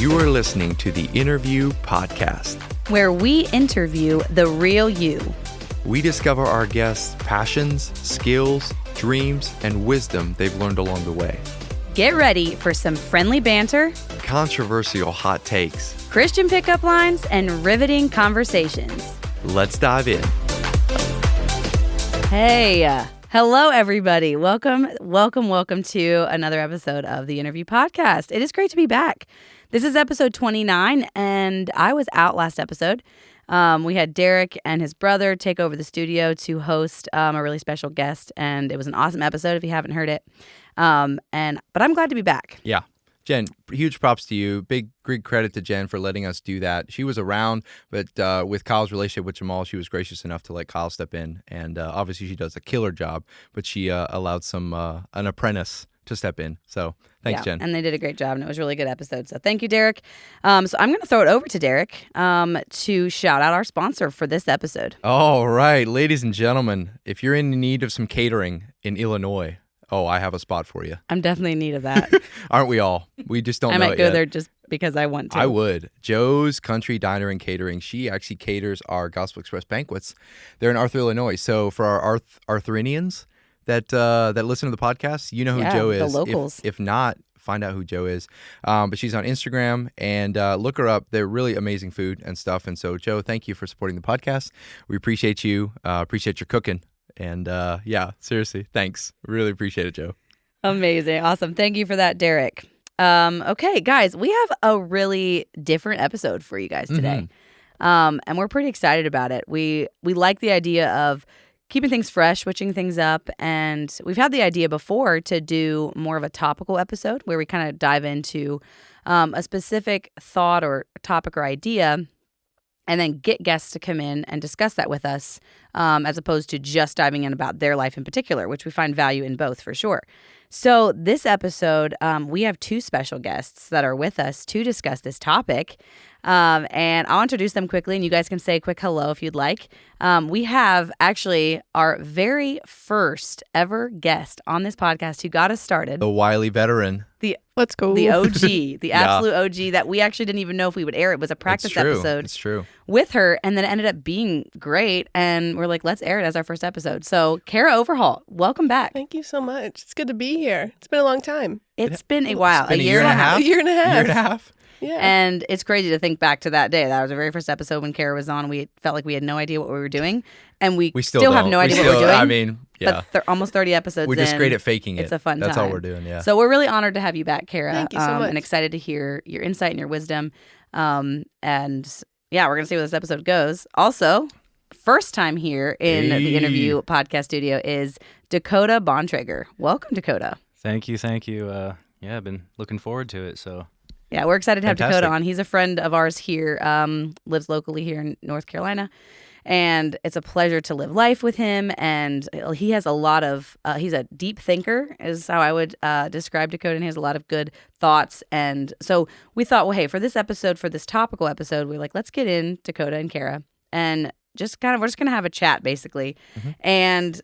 You are listening to the Interview Podcast, where we interview the real you. We discover our guests' passions, skills, dreams, and wisdom they've learned along the way. Get ready for some friendly banter, Controversial hot takes. Christian pickup lines, and riveting conversations. Let's dive in. Hey, hello everybody. Welcome to another episode of the Interview Podcast. It is great to be back. This is episode 29, and I was out last episode. We had Derek and his brother take over the studio to host a really special guest, and it was an awesome episode if you haven't heard it. But I'm glad to be back. Yeah. Jen, huge props to you. Big credit to Jen for letting us do that. She was around, but with Kyle's relationship with Jamal, she was gracious enough to let Kyle step in. And obviously she does a killer job, but she allowed an apprentice to step in. So thanks, Jen. And they did a great job, and it was a really good episode. So thank you, Derek. So I'm going to throw it over to Derek to shout out our sponsor for this episode. All right, ladies and gentlemen, if you're in need of some catering in Illinois, I have a spot for you. I'm definitely in need of that. Aren't we all? We just don't know it I might go yet. there just because I want to. I would. Joe's Country Diner and Catering. She actually caters our Gospel Express banquets. They're in Arthur, Illinois. So for our Arthurians that listen to the podcast, you know who Joe is. The locals. If not, find out who Joe is. But she's on Instagram, and look her up. They're really amazing food and stuff. And so, Joe, thank you for supporting the podcast. We appreciate you. Appreciate your cooking. And seriously, thanks. Really appreciate it, Joe. Amazing. Awesome. Thank you for that, Derek. Okay, guys, we have a really different episode for you guys today. And we're pretty excited about it. We like the idea of keeping things fresh, switching things up. And we've had the idea before to do more of a topical episode where we kind of dive into a specific thought or topic or idea, and then get guests to come in and discuss that with us, as opposed to just diving in about their life in particular, which we find value in both for sure. So this episode, we have two special guests that are with us to discuss this topic. And I'll introduce them quickly, and you guys can say a quick hello if you'd like. We have actually our very first ever guest on this podcast who got us started. The wily veteran. Let's go. The OG, the absolute OG that we actually didn't even know if we would air. It was a practice episode. It's true. With her, and then it ended up being great, and we're like, let's air it as our first episode. So, Kara Overholt, welcome back. Thank you so much. It's good to be here. It's been a long time. It's been a while. It's been a year and a half. A year and a half. Year and a half. Yeah. And it's crazy to think back to that day. That was our very first episode when Kara was on. We felt like we had no idea what we were doing, and we still have no idea what we're doing. I mean, yeah. But almost 30 episodes We're just in, great at faking it. It's a fun That's time. all we're doing, yeah. So we're really honored to have you back, Kara. Thank you so much. And excited to hear your insight and your wisdom. And yeah, we're going to see where this episode goes. Also, first time here in the Interview Podcast studio is Dakota Bontrager. Welcome, Dakota. Thank you. I've been looking forward to it, so... Yeah, we're excited to have Fantastic. Dakota on. He's a friend of ours here, lives locally here in North Carolina. And it's a pleasure to live life with him. And he has a lot of, he's a deep thinker is how I would describe Dakota. And he has a lot of good thoughts. And so we thought, well, hey, for this episode, for this topical episode, we're like, let's get in Dakota and Kara. And we're just going to have a chat, basically. Mm-hmm. And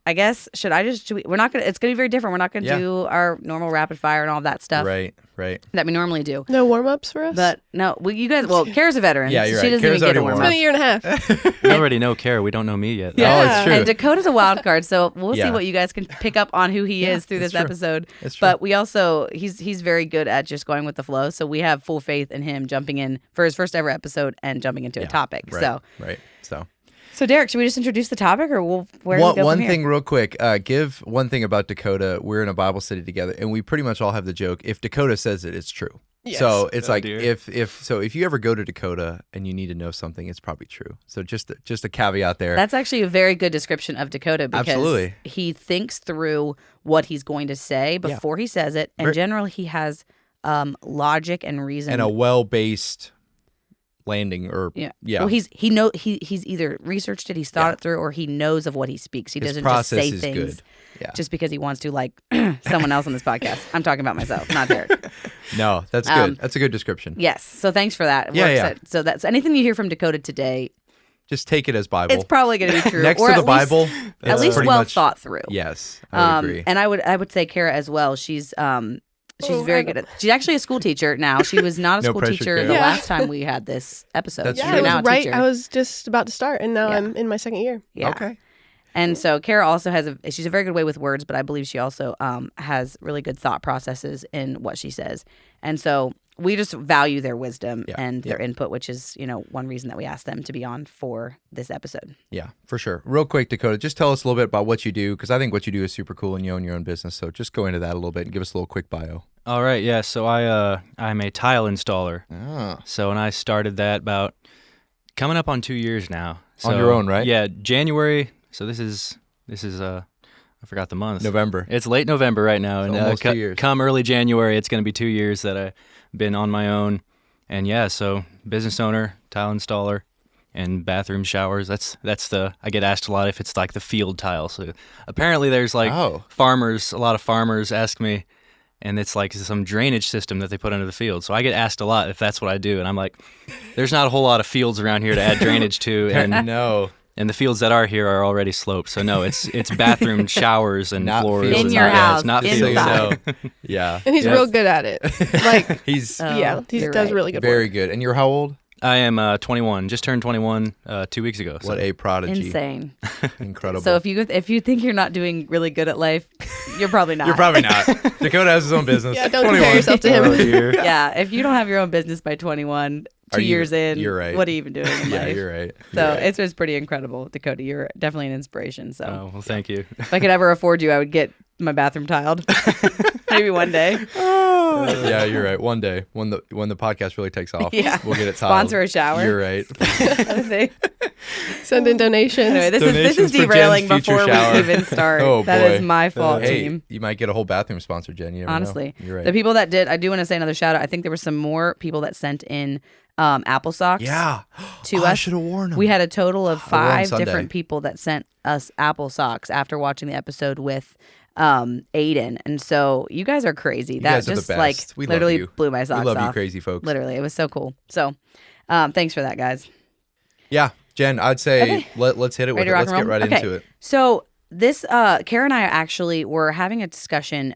I guess, it's going to be very different. We're not going to do our normal rapid fire and all that stuff. Right. That we normally do. No warm-ups for us? But no, you guys, Kara's a veteran. Yeah, you're She right. doesn't Kara's even get a already warm It's up. been a year and a half. We already know Kara. We don't know me yet. Yeah. Oh, it's true. And Dakota's a wild card, so we'll see Yeah. what you guys can pick up on who he is through this that's true. episode. That's true. But we also, he's very good at just going with the flow, so we have full faith in him jumping in for his first ever episode and jumping into a topic. Right. So Derek, should we just introduce the topic, or where do we go One from here? thing real quick, give one thing about Dakota. We're in a Bible study together, and we pretty much all have the joke, if Dakota says it, it's true. Yes. So it's like, dear. if you ever go to Dakota and you need to know something, it's probably true. So just a caveat there. That's actually a very good description of Dakota because Absolutely. he thinks through what he's going to say before he says it, and generally he has logic and reason and a well-based landing or Well, he's either researched it, he's thought it through, or he knows of what he speaks. He His doesn't just process say is things good. Yeah. just because he wants to, like someone else on this podcast. I'm talking about myself, not Derek. No, that's good. That's a good description. Yes. So thanks for that. Yeah, We're yeah. excited. So that's anything you hear from Dakota today. Just take it as Bible. It's probably going to be true. Next or to the at least- Bible, at it's least pretty well much- thought through. Yes, I would agree. And I would say Kara as well. She's She's very good at. She's actually a school teacher now. She was not a No school pressure, teacher Kara. the Yeah. last time we had this episode. That's She's true. it now was a right. teacher. I was just about to start, and now Yeah. I'm in my second year. Yeah. Okay. And so Kara also has she's a very good way with words, but I believe she also has really good thought processes in what she says. And so we just value their wisdom Yeah. and their input, which is, one reason that we asked them to be on for this episode. Yeah, for sure. Real quick, Dakota, just tell us a little bit about what you do, because I think what you do is super cool and you own your own business. So just go into that a little bit and give us a little quick bio. All right, yeah. So I'm a tile installer. Ah. So and I started that about coming up on 2 years now. So, On your own, right? Yeah, January. So this is I forgot the month. November. It's late November right now, So and almost 2 years. come early January, it's going to be 2 years that I've been on my own. And yeah, so business owner, tile installer, and bathroom showers. That's I get asked a lot if it's like the field tile. So apparently there's like Oh. a lot of farmers ask me, and it's like some drainage system that they put under the field. So I get asked a lot if that's what I do, and I'm like, there's not a whole lot of fields around here to add drainage to, and No. and the fields that are here are already sloped. So no, it's bathroom showers and Not floors. fields. In and your all that. house, It's not Just so you inside. know. Yeah. And he's Yes. real good at it. Like, He's Oh, yeah, he you're does right. really good very work. good. And you're how old? I am 21. Just turned 21 2 weeks ago. So. What a prodigy. Insane. Incredible. So if you think you're not doing really good at life, you're probably not. You're probably not. Dakota has his own business. Yeah, don't 21. compare yourself to him. Oh, dear. Yeah, if you don't have your own business by 21, Are 2 you- years in, you're right. what are you even doing in Yeah, life? you're right. So You're right. it's pretty incredible, Dakota. You're definitely an inspiration. So Oh, well, thank you. if I could ever afford you, I would get my bathroom tiled. Maybe one day. Yeah, you're right. One day, when the podcast really takes off, Yeah. we'll get it tiled. Sponsor a shower. You're right. Send in donations. Anyway, this is Donations for derailing Jen's future before shower. we even start. Oh, That is boy. my fault, Hey, team. you might get a whole bathroom sponsor, Jen. You never know. Honestly, You're right. the people that did, I do want to say another shout out. I think there were some more people that sent in apple socks. Yeah. To I us. should have worn them. We had a total of I wore 'em 5 Sunday. different people that sent us apple socks after watching the episode with Aiden, and so you guys are crazy. That guys are the just best. like We love literally you. blew my socks We love off. you, crazy folks. Literally, it was so cool. So, thanks for that, guys. Yeah, Jen, I'd say Okay. let's hit it with Ready it. to rock Let's and get roll? right Okay. into it. So this, Kara and I actually were having a discussion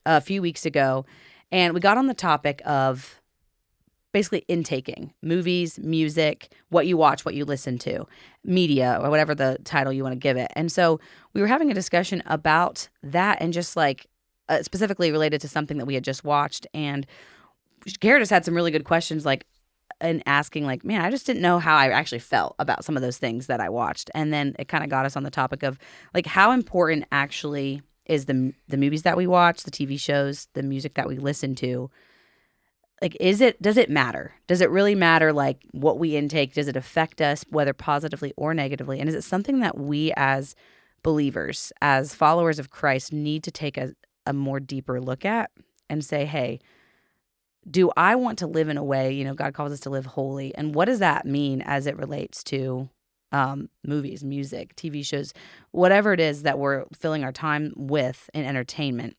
a few weeks ago, and we got on the topic of basically intaking movies, music, what you watch, what you listen to, media, or whatever the title you want to give it. And so we were having a discussion about that, and just like specifically related to something that we had just watched. And Kara just had some really good questions, like, and asking like, man, I just didn't know how I actually felt about some of those things that I watched. And then it kind of got us on the topic of like how important actually is the movies that we watch, the TV shows, the music that we listen to. Like, does it matter? Does it really matter, like, what we intake? Does it affect us, whether positively or negatively? And is it something that we as believers, as followers of Christ, need to take a more deeper look at and say, hey, do I want to live in a way, God calls us to live holy. And what does that mean as it relates to movies, music, TV shows, whatever it is that we're filling our time with in entertainment?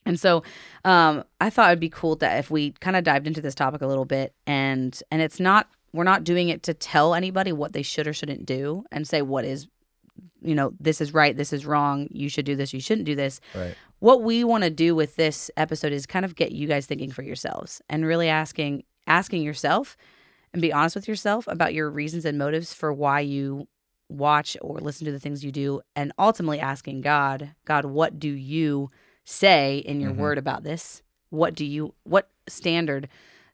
And so I thought it'd be cool that if we kind of dived into this topic a little bit, and it's not, we're not doing it to tell anybody what they should or shouldn't do and say what is, this is right, this is wrong, you should do this, you shouldn't do this. Right. What we want to do with this episode is kind of get you guys thinking for yourselves and really asking yourself and be honest with yourself about your reasons and motives for why you watch or listen to the things you do, and ultimately asking God, what do you say in your word about this? What standard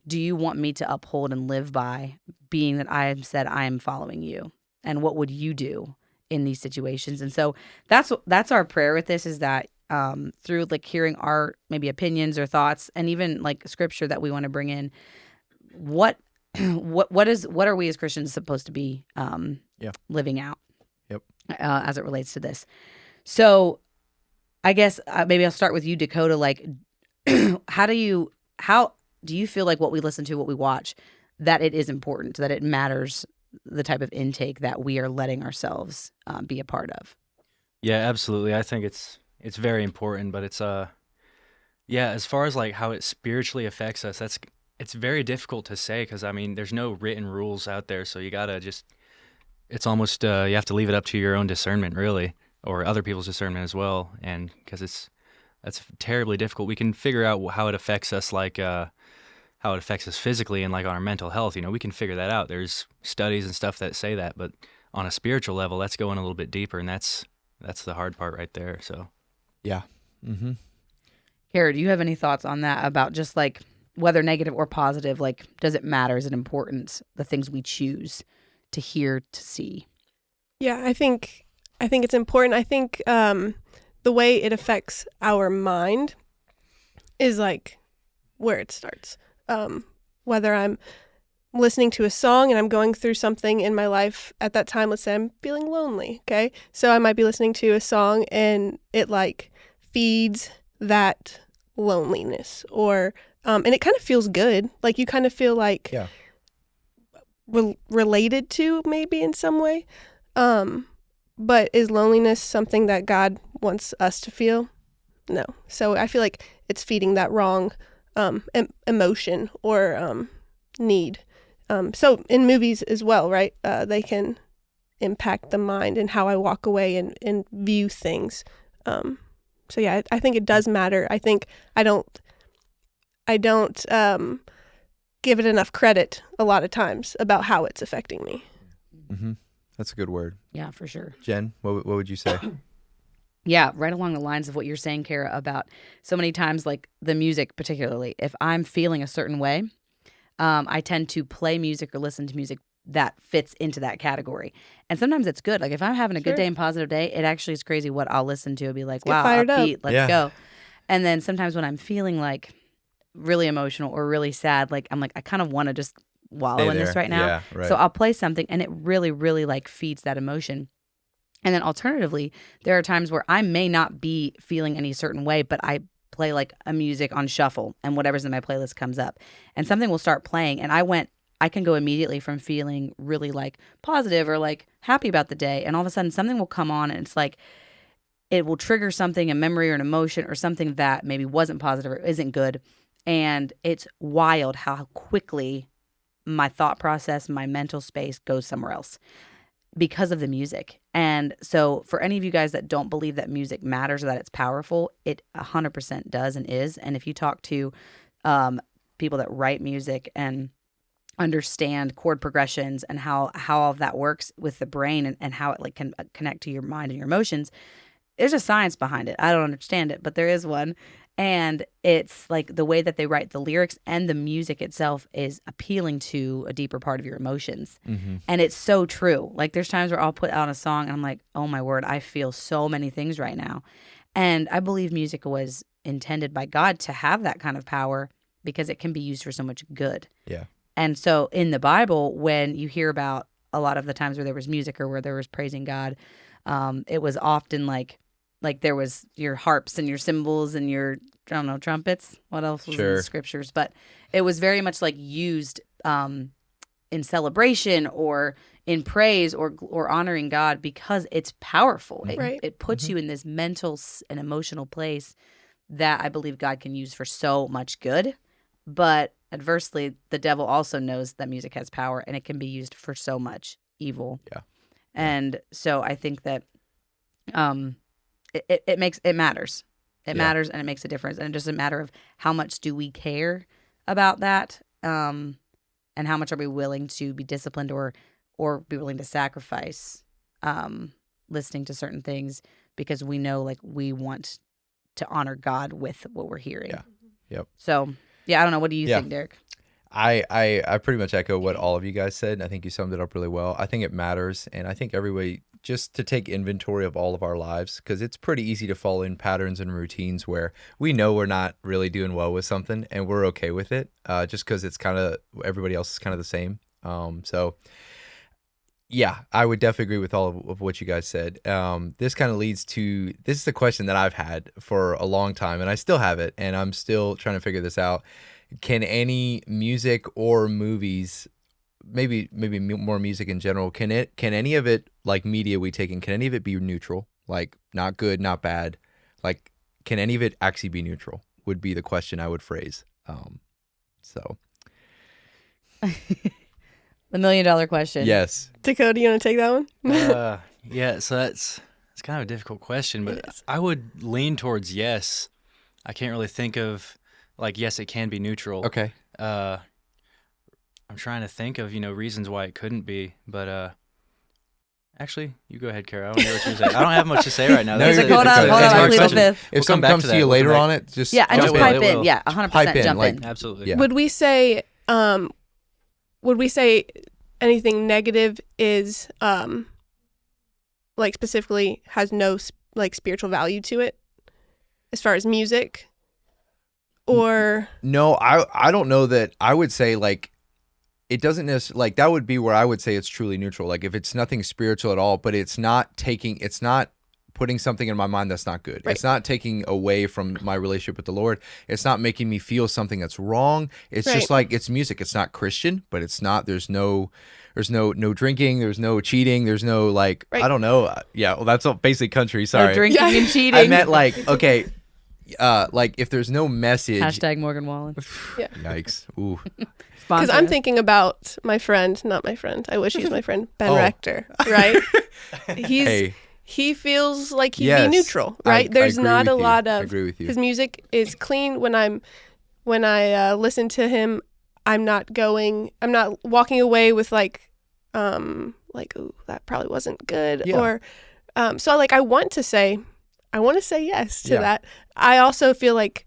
do you want me to uphold and live by, being that I have said I am following you? And what would you do in these situations? And so that's our prayer with this, is that through like hearing our maybe opinions or thoughts, and even like scripture that we want to bring in, what are we as Christians supposed to be living out? Yep. As it relates to this. So I guess maybe I'll start with you, Dakota. Like, how do you feel like what we listen to, what we watch, that it is important, that it matters, the type of intake that we are letting ourselves be a part of? Yeah, absolutely. I think it's very important, but it's as far as like how it spiritually affects us, it's very difficult to say, because I mean there's no written rules out there, so you gotta it's almost you have to leave it up to your own discernment, really, or other people's discernment as well, and because it's that's terribly difficult. We can figure out how it affects us, like how it affects us physically and like on our mental health. You know, we can figure that out. There's studies and stuff that say that, but on a spiritual level, that's going a little bit deeper, and that's the hard part right there. So, Yeah. Mm-hmm. Kara, do you have any thoughts on that about just like whether negative or positive? Like, does it matter? Is it important, the things we choose to hear, to see? Yeah, I think it's important. I think the way it affects our mind is like where it starts. Whether I'm listening to a song and I'm going through something in my life at that time, let's say I'm feeling lonely, okay? So I might be listening to a song and it like feeds that loneliness, or and it kind of feels good. Like you kind of feel like Yeah. related to, maybe in some way. But is loneliness something that God wants us to feel? No. So I feel like it's feeding that wrong emotion or need. So in movies as well, right? They can impact the mind and how I walk away and view things. So yeah, I think it does matter. I think I don't give it enough credit a lot of times about how it's affecting me. Mm-hmm. That's a good word. Yeah, for sure. Jen, what would you say? Yeah, right along the lines of what you're saying, Kara, about so many times, like the music particularly, if I'm feeling a certain way, I tend to play music or listen to music that fits into that category. And sometimes it's good. Like if I'm having a good Sure. day and positive day, it actually is crazy what I'll listen to. I'll be like, Get wow, fired up. upbeat, let's Yeah. go. And then sometimes when I'm feeling like really emotional or really sad, like I'm like, I kind of want to just wallow Stay in this there. right now. Yeah, right. So I'll play something and it really, really like feeds that emotion. And then alternatively, there are times where I may not be feeling any certain way, but I play like a music on shuffle and whatever's in my playlist comes up and something will start playing. And I can go immediately from feeling really like positive or like happy about the day. And all of a sudden something will come on and it's like, it will trigger something, a memory or an emotion or something that maybe wasn't positive or isn't good. And it's wild how quickly my thought process, my mental space goes somewhere else because of the music. And so for any of you guys that don't believe that music matters or that it's powerful, it 100% does and is. And if you talk to people that write music and understand chord progressions and how all of that works with the brain and how it like can connect to your mind and your emotions, there's a science behind it. I don't understand it, but there is one. And it's like the way that they write the lyrics and the music itself is appealing to a deeper part of your emotions. Mm-hmm. And it's so true. Like there's times where I'll put out a song and I'm like, oh my word, I feel so many things right now. And I believe music was intended by God to have that kind of power because it can be used for so much good. Yeah. And so in the Bible, when you hear about a lot of the times where there was music or where there was praising God, it was often like there was your harps and your cymbals and your, I don't know, trumpets. What else was in Sure. the scriptures? But it was very much like used in celebration or in praise or honoring God because it's powerful. Right. It puts you in this mental and emotional place that I believe God can use for so much good. But adversely, the devil also knows that music has power and it can be used for so much evil. Yeah. And so I think that it matters. It matters and it makes a difference. And it doesn't matter of how much do we care about that, and how much are we willing to be disciplined or be willing to sacrifice listening to certain things because we know like we want to honor God with what we're hearing. Yeah. Yep. So yeah, I don't know. What do you think, Derek? I pretty much echo what all of you guys said. I think you summed it up really well. I think it matters, and I think everybody just to take inventory of all of our lives, because it's pretty easy to fall in patterns and routines where we know we're not really doing well with something, and we're okay with it, just because it's kind of everybody else is kind of the same. So yeah, I would definitely agree with all of what you guys said. This kind of leads to, this is the question that I've had for a long time, and I still have it, and I'm still trying to figure this out. Can any music or movies, maybe more music in general, can any of it, like media we take in, can any of it be neutral? Like not good, not bad. Like can any of it actually be neutral? Would be the question I would phrase. So The $1 million question. yes. Dakota, you want to take that one? Yeah, so it's kind of a difficult question, but Yes. I would lean towards yes. I can't really think of, like, yes, it can be neutral. Okay. I'm trying to think of, reasons why it couldn't be, but actually, you go ahead, Kara. I want to hear what you say. I don't have much to say right now. No, That's you're a- good. hold on, It's a- hold it's on, a I hard plead the question. fifth. If We'll come something back comes to to that. you We'll later come on back. it, just Yeah, and just Jump in, pipe it in. will. Yeah, 100% pipe in. jump Like, in. Absolutely. yeah. Would we say anything negative is like specifically has no like spiritual value to it as far as music? Or No, I don't know that I would say like it doesn't necessarily like that would be where I would say it's truly neutral. Like if it's nothing spiritual at all, but it's not putting something in my mind that's not good. Right. It's not taking away from my relationship with the Lord. It's not making me feel something that's wrong. It's just Right. like it's music. It's not Christian, but it's not there's no drinking, there's no cheating, there's no like Right. I don't know. Yeah, well that's all basic country, sorry. No drinking Yeah. and cheating. I meant like okay, like if there's no message. Hashtag Morgan Wallen. Yikes. Ooh. because Sponsor I'm us. thinking about my friend, not my friend. I wish he was my friend, Ben Oh. Rector, right? Hey. He feels like he'd Yes. be neutral, I- right? I There's agree not with a you. lot I of agree with you. his music is clean. When I listen to him, I'm not walking away with like ooh, that probably wasn't good. Yeah. Or so like I want to say yes to Yeah. that. I also feel like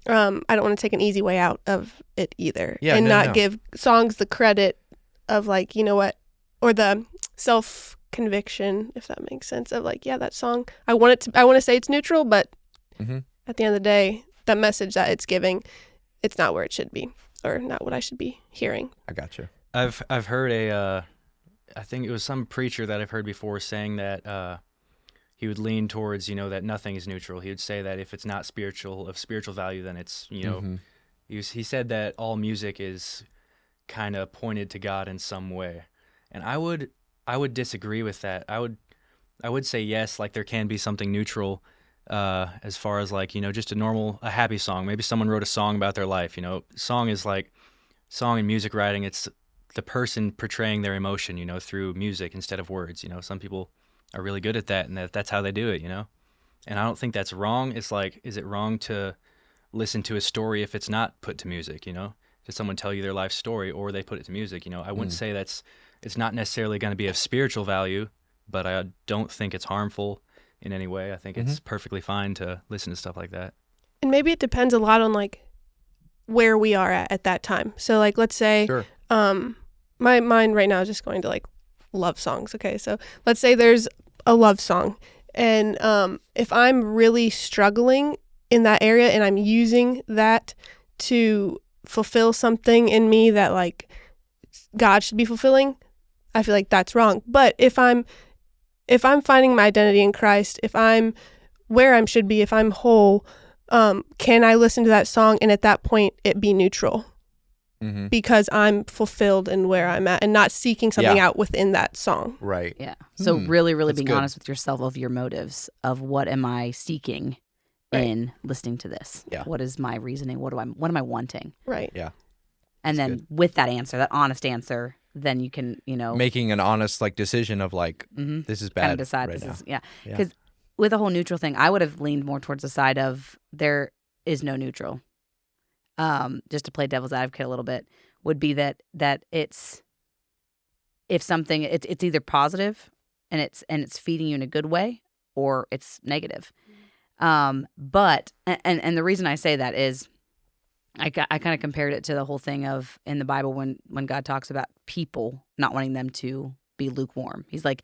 I don't want to take an easy way out of it either, Yeah, and no, not no. give songs the credit of like, you know what, or the self conviction, if that makes sense, of like, yeah, that song I want to say it's neutral, but Mhm. at the end of the day, that message that it's giving, it's not where it should be, or not what I should be hearing. I gotcha. I've heard I think it was some preacher that I've heard before saying that he would lean towards, that nothing is neutral. He would say that if it's not of spiritual value, then it's, Mhm. he said that all music is kind of pointed to God in some way. And I would disagree with that. I would say yes, like there can be something neutral as far as like, just a happy song. Maybe someone wrote a song about their life, Song is like song and music writing, it's the person portraying their emotion, through music instead of words. Some people are really good at that, and that's how they do it, And I don't think that's wrong. It's like, is it wrong to listen to a story if it's not put to music, Did someone tell you their life story or they put it to music, I wouldn't say it's not necessarily going to be of spiritual value, but I don't think it's harmful in any way. I think it's perfectly fine to listen to stuff like that. And maybe it depends a lot on like where we are at that time. So like, let's say Sure. my mind right now is just going to like love songs. Okay, so let's say there's a love song, and if I'm really struggling in that area and I'm using that to fulfill something in me that like God should be fulfilling, I feel like that's wrong. But if I'm finding my identity in Christ, if I'm where I should be, if I'm whole, can I listen to that song and at that point it be neutral? Mm-hmm. Because I'm fulfilled in where I'm at and not seeking something Yeah. out within that song. Right. Yeah. So Hmm, really that's being good. honest with yourself of your motives of what am I seeking Right. in listening to this? Yeah. What is my reasoning? What am I wanting? Right. Yeah. And That's then good. with that answer, that honest answer, then you can, Making an honest like decision of like mhm, this is bad kind of decide right this now. is yeah. Yeah. Because with a whole neutral thing, I would have leaned more towards the side of there is no neutral. Just to play devil's advocate a little bit, would be that it's if something it's either positive and it's feeding you in a good way or it's negative. But and the reason I say that is I kind of compared it to the whole thing of in the Bible when God talks about people not wanting them to be lukewarm. He's like,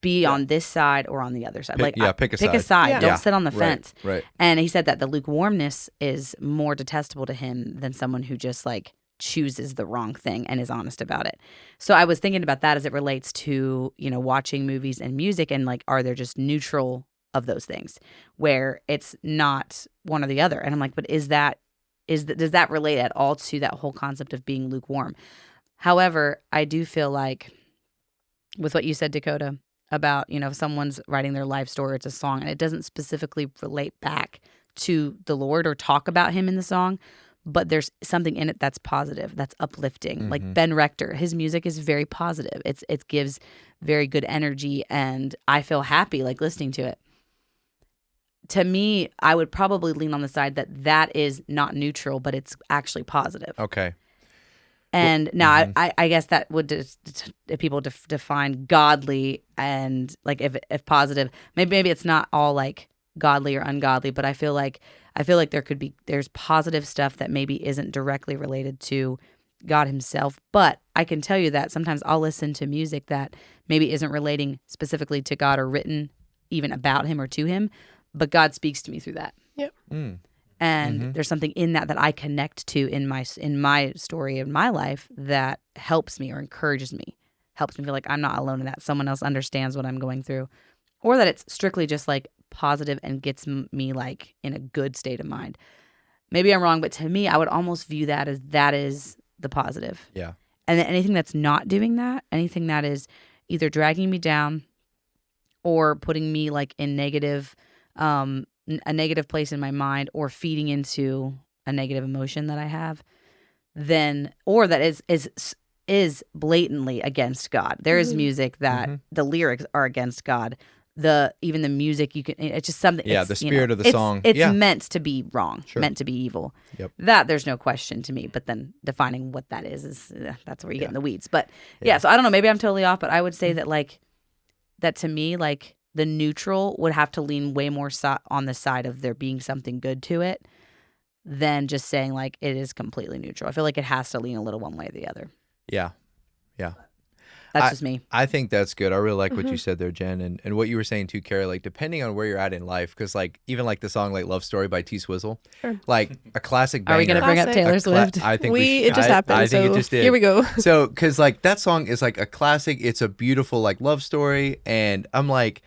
be Yeah. on this side or on the other side. Pick- Like pick a pick a side. side. Yeah. Don't Yeah. sit on the Right, fence. Right. And he said that the lukewarmness is more detestable to him than someone who just like chooses the wrong thing and is honest about it. So I was thinking about that as it relates to, watching movies and music and like, are there just neutral of those things where it's not one or the other? And I'm like, but does that relate at all to that whole concept of being lukewarm? However, I do feel like with what you said, Dakota, about, if someone's writing their life story, it's a song, and it doesn't specifically relate back to the Lord or talk about him in the song, but there's something in it that's positive, that's uplifting. Like Mhm. Ben Rector, his music is very positive. It gives very good energy, and I feel happy like listening to it. to me, I would probably lean on the side that is not neutral, but it's actually positive. Okay. And now I guess that would if people define godly and like if positive, maybe it's not all like godly or ungodly, but I feel like there's positive stuff that maybe isn't directly related to God himself. But I can tell you that sometimes I'll listen to music that maybe isn't relating specifically to God or written even about him or to him, but God speaks to me through that. Yep. And there's something in that I connect to in my story in my life that helps me or encourages me, helps me feel like I'm not alone in that. Someone else understands what I'm going through, or that it's strictly just like positive and gets me like in a good state of mind. Maybe I'm wrong, but to me, I would almost view that is the positive. Yeah. And then anything that's not doing that, anything that is either dragging me down or putting me like in negative, a negative place in my mind, or feeding into a negative emotion that I have, then, or that is blatantly against God. There is music that the lyrics are against God. Even the music, it's just something. Yeah, it's, the spirit of the song. It's Yeah. meant to be wrong, Sure. meant to be evil. Yep. That there's no question to me. But then defining what that is that's where you get in the weeds. But yeah, so I don't know. Maybe I'm totally off, but I would say that like that to me, like the neutral would have to lean way more on the side of there being something good to it than just saying like it is completely neutral. I feel like it has to lean a little one way or the other. Yeah. Yeah. That's just me. I think that's good. I really like what you said there, Jen, and what you were saying too, Carrie. Like depending on where you're at in life, because like even like the song like "Love Story" by T Swizzle, Sure. like a classic banger. Are we going to bring up Classic. Taylor Swift? I think It just happened. I think so it just did. Here we go. So, because like that song is like a classic. It's a beautiful like love story, and I'm like,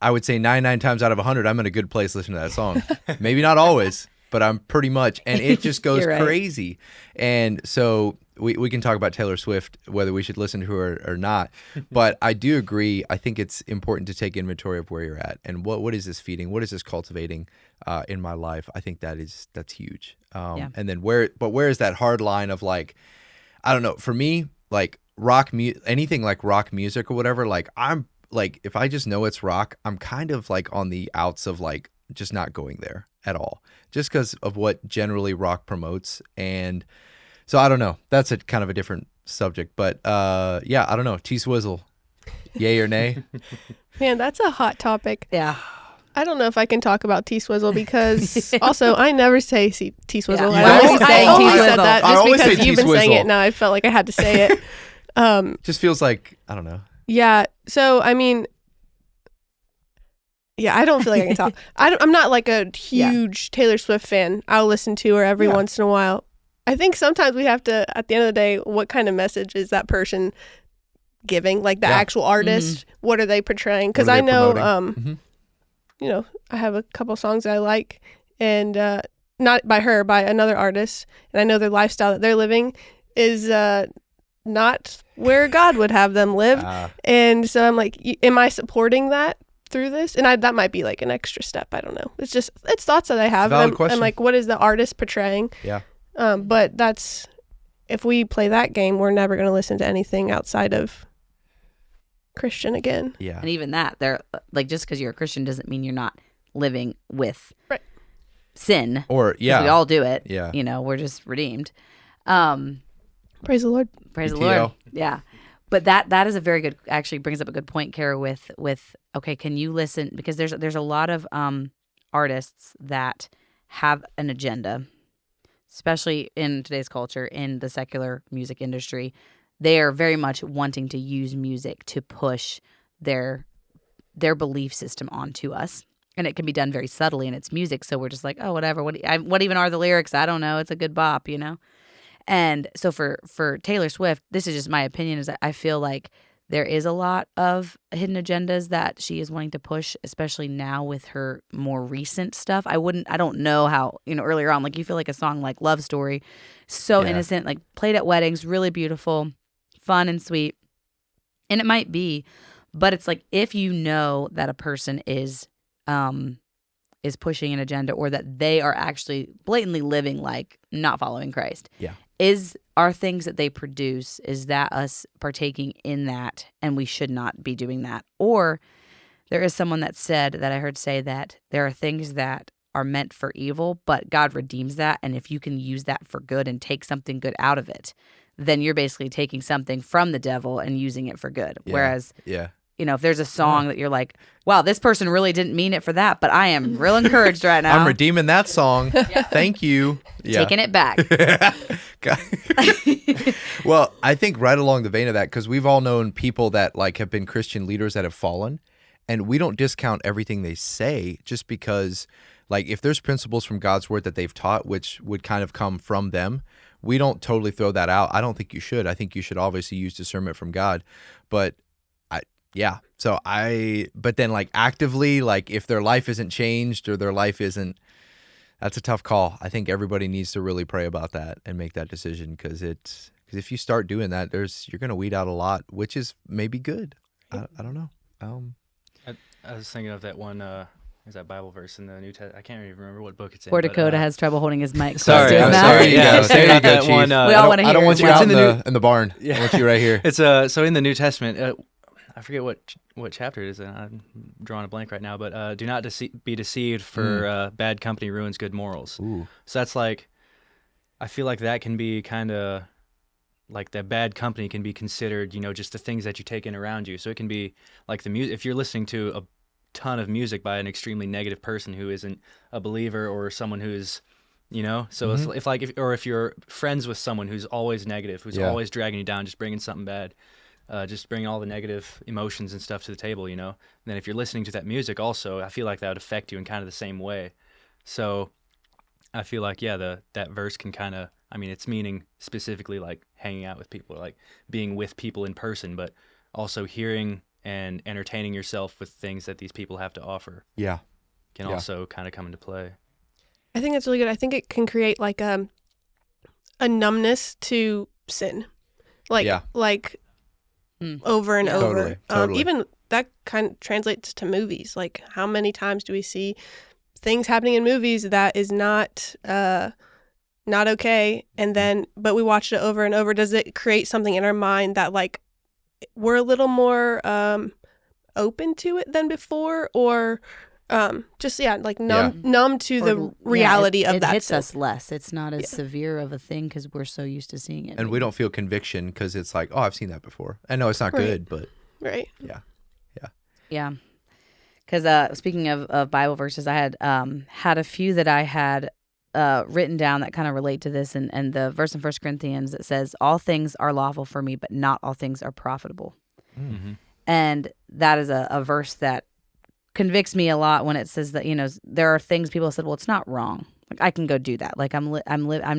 I would say 99 times out of 100, I'm in a good place listening to that song. Maybe not always, but I'm pretty much, and it just goes You're right. crazy. And so we can talk about Taylor Swift, whether we should listen to her or not. But I do agree. I think it's important to take inventory of where you're at and what is this feeding, what is this cultivating in my life. I think that's huge. And then where is that hard line of like, I don't know. For me, like anything like rock music or whatever. Like I'm like, if I just know it's rock, I'm kind of like on the outs of like just not going there at all, just because of what generally rock promotes. And so I don't know. That's a kind of a different subject, but yeah, I don't know. T Swizzle, yay or nay? Man, that's a hot topic. Yeah. I don't know if I can talk about T Swizzle because also I never say T Swizzle. Yeah. I You always, always say I always T-Swizzle. said that I just always because say you've been saying T-Swizzle. it now. I felt like I had to say it. Just feels like, I don't know. Yeah. So I mean, yeah, I don't feel like I can talk. I'm not like a huge Taylor Swift fan. I'll listen to her every once in a while. I think sometimes we have to, at the end of the day, what kind of message is that person giving? Like the actual artist, what are they portraying? Because I know, you know, I have a couple songs that I like, and not by her, by another artist, and I know their lifestyle that they're living is not where God would have them live, and so I'm like, am I supporting that through this? And that might be like an extra step. I don't know. It's thoughts that I have. Valid question. And like, what is the artist portraying? Yeah. But if we play that game, we're never going to listen to anything outside of Christian again. Yeah. And even that, they're like, just because you're a Christian doesn't mean you're not living with sin. Or, 'Cause we all do it. Yeah. You know, we're just redeemed. Praise the Lord. Praise the PTO. Lord. Yeah. But that is a very good, actually brings up a good point, Kara, with okay, can you listen? Because there's a lot of artists that have an agenda, especially in today's culture, in the secular music industry. They are very much wanting to use music to push their belief system onto us. And it can be done very subtly, and it's music. So we're just like, oh, whatever. What even are the lyrics? I don't know. It's a good bop, you know? And so for Taylor Swift, this is just my opinion, is that I feel like there is a lot of hidden agendas that she is wanting to push, especially now with her more recent stuff. I don't know how, you know, earlier on, like you feel like a song like Love Story, so innocent, like played at weddings, really beautiful, fun and sweet. And it might be, but it's like, if you know that a person is pushing an agenda, or that they are actually blatantly living like not following Christ. Yeah. Are things that they produce, is that us partaking in that, and we should not be doing that? Or there is someone that said that I heard say that there are things that are meant for evil, but God redeems that. And if you can use that for good and take something good out of it, then you're basically taking something from the devil and using it for good. Yeah. Whereas, Yeah. if there's a song that you're like, wow, this person really didn't mean it for that, but I am real encouraged right now. I'm redeeming that song. Thank you. Yeah. Taking it back. Well, I think right along the vein of that, because we've all known people that like have been Christian leaders that have fallen, and we don't discount everything they say just because, like, if there's principles from God's word that they've taught, which would kind of come from them, we don't totally throw that out. I don't think you should. I think you should obviously use discernment from God, but but then like actively, like if their life isn't changed or their life isn't, that's a tough call. I think everybody needs to really pray about that and make that decision, because if you start doing that, you're going to weed out a lot, which is maybe good. I don't know. I was thinking of that one. Is that Bible verse in the New Testament? I can't even remember what book it's in. Poor but, Dakota has trouble holding his mic. close Sorry, to his I'm mouth. sorry. Yeah, There you go, that Chief. one. We all wanna I hear don't it. want you It's out in in the barn. Yeah. I want you right here. It's so in the New Testament. I forget what chapter it is. I'm drawing a blank right now. But do not be deceived, for bad company ruins good morals. Ooh. So that's like, I feel like that can be kind of like that bad company can be considered, just the things that you take in around you. So it can be like the music. If you're listening to a ton of music by an extremely negative person who isn't a believer, or someone who's, so if you're friends with someone who's always negative, who's always dragging you down, just bringing something bad, just bringing all the negative emotions and stuff to the table, and then if you're listening to that music also, I feel like that would affect you in kind of the same way. So I feel like, that verse can kind of, it's meaning specifically like hanging out with people, or like being with people in person, but also hearing and entertaining yourself with things that these people have to offer. Yeah. Can also kind of come into play. I think that's really good. I think it can create like a numbness to sin, like over and over. Totally. Even that kind of translates to movies. Like, how many times do we see things happening in movies that is not okay, and then but we watch it over and over? Does it create something in our mind that like we're a little more open to it than before, or numb to the reality of that? It hits sin. us less. It's not as severe of a thing because we're so used to seeing it. And we don't feel conviction because it's like, oh, I've seen that before. I know it's not good, but Yeah. Because speaking of Bible verses, I had had a few that I had written down that kind of relate to this, and the verse in 1 Corinthians that says, all things are lawful for me, but not all things are profitable. Mm-hmm. And that is a verse that convicts me a lot when it says that, there are things people have said, well, it's not wrong. Like, I can go do that. Like, I'm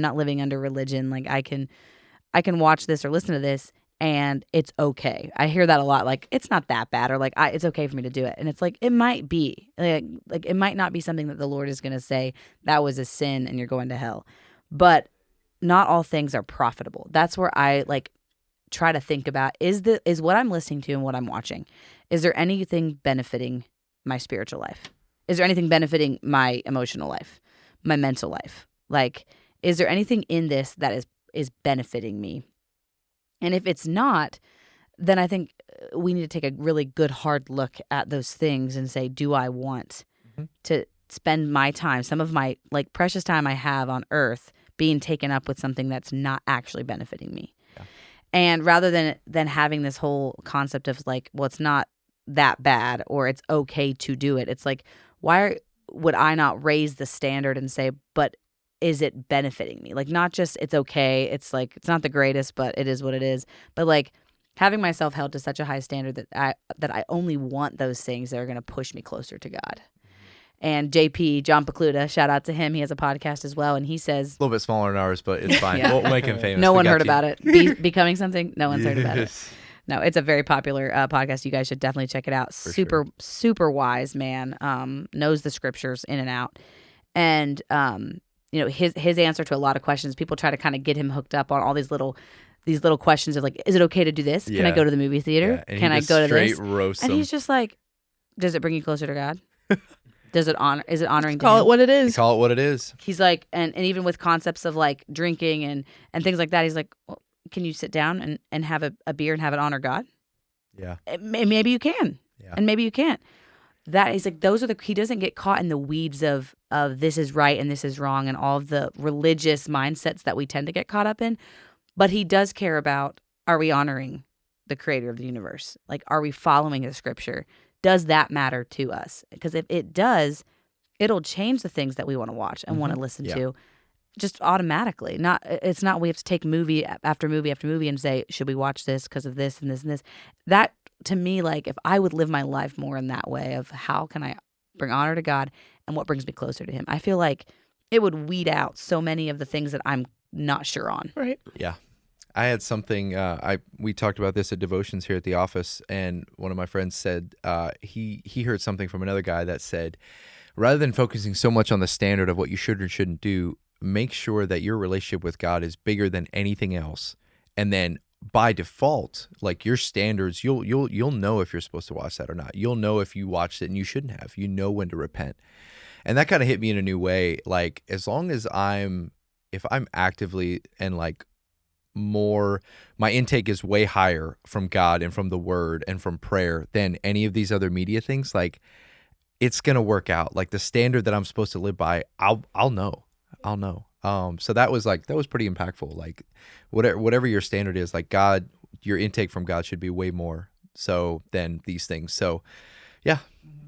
not living under religion. Like, I can watch this or listen to this and it's okay. I hear that a lot. Like, it's not that bad, or like, it's okay for me to do it. And it's like, it might be like it might not be something that the Lord is going to say that was a sin and you're going to hell, but not all things are profitable. That's where I like try to think about, is what I'm listening to and what I'm watching, is there anything benefiting my spiritual life? Is there anything benefiting my emotional life, my mental life? Like, is there anything in this that is benefiting me? And if it's not, then I think we need to take a really good hard look at those things and say, do I want to spend my time, some of my like precious time I have on earth, being taken up with something that's not actually benefiting me? Yeah. And rather than having this whole concept of like, well, it's not that bad or it's okay to do it, it's like, why would I not raise the standard and say, but is it benefiting me? Like, not just it's okay, it's like, it's not the greatest, but it is what it is. But like, having myself held to such a high standard that I only want those things that are going to push me closer to God. And JP, John Pacluda, shout out to him. He has a podcast as well, and he says, a little bit smaller than ours, but it's fine. Yeah. We'll make him famous. No We one got heard you. about it. Becoming something, no one's heard about it. Yes. No, it's a very popular podcast. You guys should definitely check it out. Super wise man. Knows the scriptures in and out. And his answer to a lot of questions, people try to kind of get him hooked up on all these little questions of like, is it okay to do this? Can I go to the movie theater? Yeah. Can I go to this? Roast And them. he's just like, does it bring you closer to God? Is it honoring to Call him? it what it is. Call it what it is. He's like, and even with concepts of like drinking and things like that, he's like, well, can you sit down and have a beer and have it honor God? Yeah. Maybe you can, Yeah. and maybe you can't. that is like those are the he doesn't get caught in the weeds of this is right and this is wrong and all of the religious mindsets that we tend to get caught up in, but he does care about, are we honoring the creator of the universe? Like, are we following the scripture? Does that matter to us? Because if it does, it'll change the things that we want to watch and want to listen to just automatically. It's not we have to take movie after movie after movie and say, should we watch this because of this and this and this? That, to me, like, if I would live my life more in that way of how can I bring honor to God and what brings me closer to him, I feel like it would weed out so many of the things that I'm not sure on. Right. Yeah. I had something, we talked about this at devotions here at the office, and one of my friends said he heard something from another guy that said, rather than focusing so much on the standard of what you should or shouldn't do, make sure that your relationship with God is bigger than anything else. And then by default, like your standards, you'll know if you're supposed to watch that or not. You'll know if you watched it and you shouldn't have. You know when to repent. And that kind of hit me in a new way. Like, as long as if I'm actively and like more, my intake is way higher from God and from the word and from prayer than any of these other media things, like, it's going to work out. Like, the standard that I'm supposed to live by, I'll know. So that was pretty impactful. Like, whatever your standard is, like, God, your intake from God should be way more so than these things. So yeah.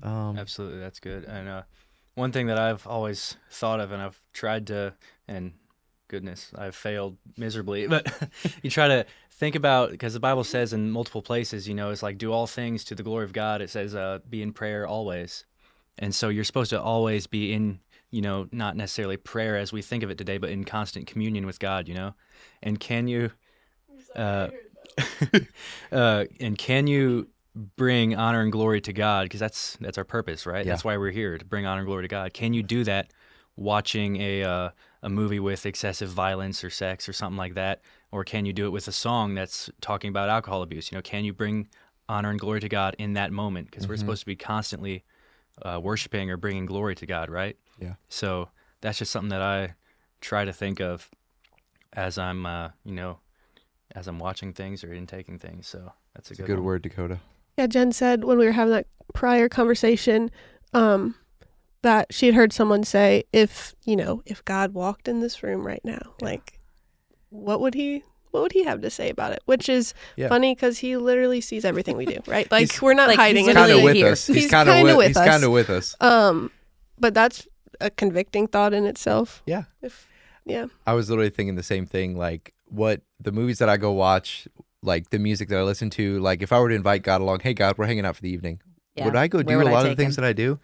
Absolutely. That's good. And one thing that I've always thought of, and I've tried to, and goodness, I've failed miserably, but you try to think about, because the Bible says in multiple places, it's like, do all things to the glory of God. It says, be in prayer always. And so you're supposed to always be in, not necessarily prayer as we think of it today, but in constant communion with God, and can you, and can you bring honor and glory to God? Because that's our purpose, right? Yeah. That's why we're here, to bring honor and glory to God. Can you do that watching a movie with excessive violence or sex or something like that? Or can you do it with a song that's talking about alcohol abuse? Can you bring honor and glory to God in that moment? Because we're supposed to be constantly worshiping or bringing glory to God, right? Yeah. So that's just something that I try to think of as I'm, as I'm watching things or intaking things. So that's a good one. word, Dakota. Yeah, Jen said when we were having that prior conversation, that she had heard someone say, if God walked in this room right now, like, what would he have to say about it? Which is funny because he literally sees everything we do, right? Like, we're not hiding He's anything. kind of with here. us. He's kinda with us. He's kind of with us. But that's a convicting thought in itself. Yeah. Yeah. I was literally thinking the same thing. Like, what the movies that I go watch, like the music that I listen to, like, if I were to invite God along, hey God, we're hanging out for the evening. Yeah. Would I go Where do would a I lot of the take things him? that I do?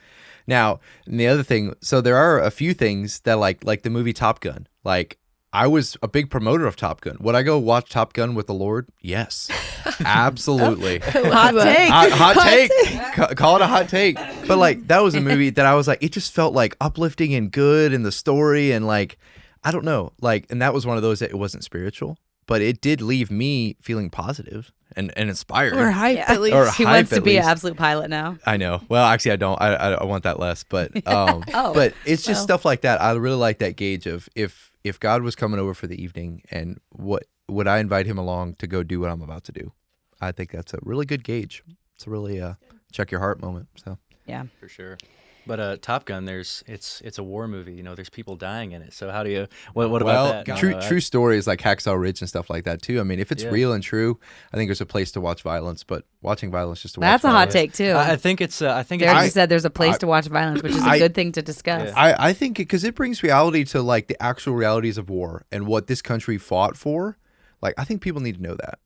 Now, and the other thing, so there are a few things that like the movie Top Gun. Like, I was a big promoter of Top Gun. Would I go watch Top Gun with the Lord? Yes, absolutely. Hot take. Hot take. Call it a hot take. But like, that was a movie that I was like, it just felt like uplifting and good in the story, and like, I don't know, like, and that was one of those that it wasn't spiritual, but it did leave me feeling positive and inspired. Or hype, Yeah. at least. Or He hype, wants to at be an least. absolute pilot now. I know. Well, actually, I don't. I want that less. But but it's just stuff like that. I really like that gauge of if God was coming over for the evening, and what would I invite him along to go do what I'm about to do? I think that's a really good gauge. It's a really check your heart moment. So Yeah. For sure. But Top Gun, it's a war movie. There's people dying in it. So how do you? What about that? True stories like Hacksaw Ridge and stuff like that too. I mean, if it's Yeah. real and true, I think there's a place to watch violence. But watching violence just to watch That's a hot violence- take too. I think it's. I think Derek it's. just said there's a place to watch violence, which is a good thing to discuss. Yeah. I think because it brings reality to like the actual realities of war and what this country fought for. Like, I think people need to know that.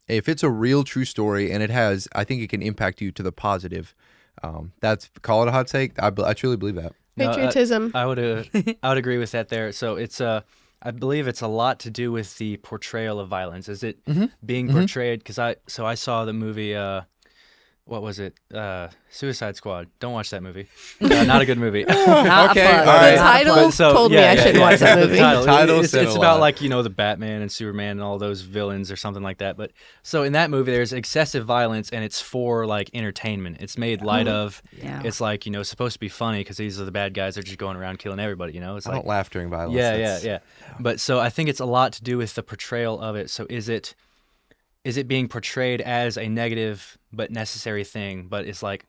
If it's a real true story and I think it can impact you to the positive. Call it a hot take. I truly believe that. Patriotism. I would agree with that there. So it's I believe it's a lot to do with the portrayal of violence. Is it being portrayed? Because I saw the movie. What was it? Suicide Squad. Don't watch that movie. Not a good movie. Not Okay, a plug. all right. The title But so- told me yeah, I yeah, shouldn't yeah, watch that the movie. Title It's said a about lot. like the Batman and Superman and all those villains or something like that. But so in that movie, there's excessive violence, and it's for like entertainment. It's made light of. Yeah. It's like supposed to be funny because these are the bad guys that are just going around killing everybody. It's I like don't laugh during violence. yeah. But so I think it's a lot to do with the portrayal of it. So is it being portrayed as a negative but necessary thing? But it's like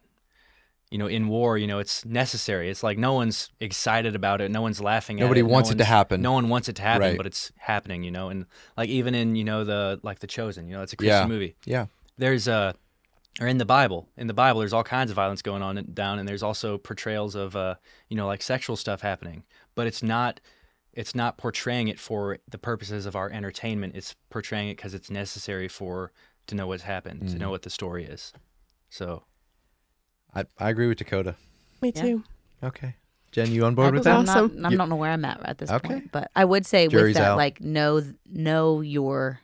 in war, it's necessary. It's like no one's excited about it. No one's laughing at it. Nobody wants it to happen. No one wants it to happen, Right. but it's happening, And like even in, The Chosen, it's a Yeah. Christian movie. Yeah. There's or in the Bible, there's all kinds of violence going on down, and there's also portrayals of, like sexual stuff happening. But it's not portraying it for the purposes of our entertainment. It's portraying it because it's necessary to know what's happened, to know what the story is. So. I agree with Dakota. Me Yeah. too. Okay. Jen, you on board with was that? awesome. I don't know where I'm at this Okay. point, but I would say Jury's with that, out. like know your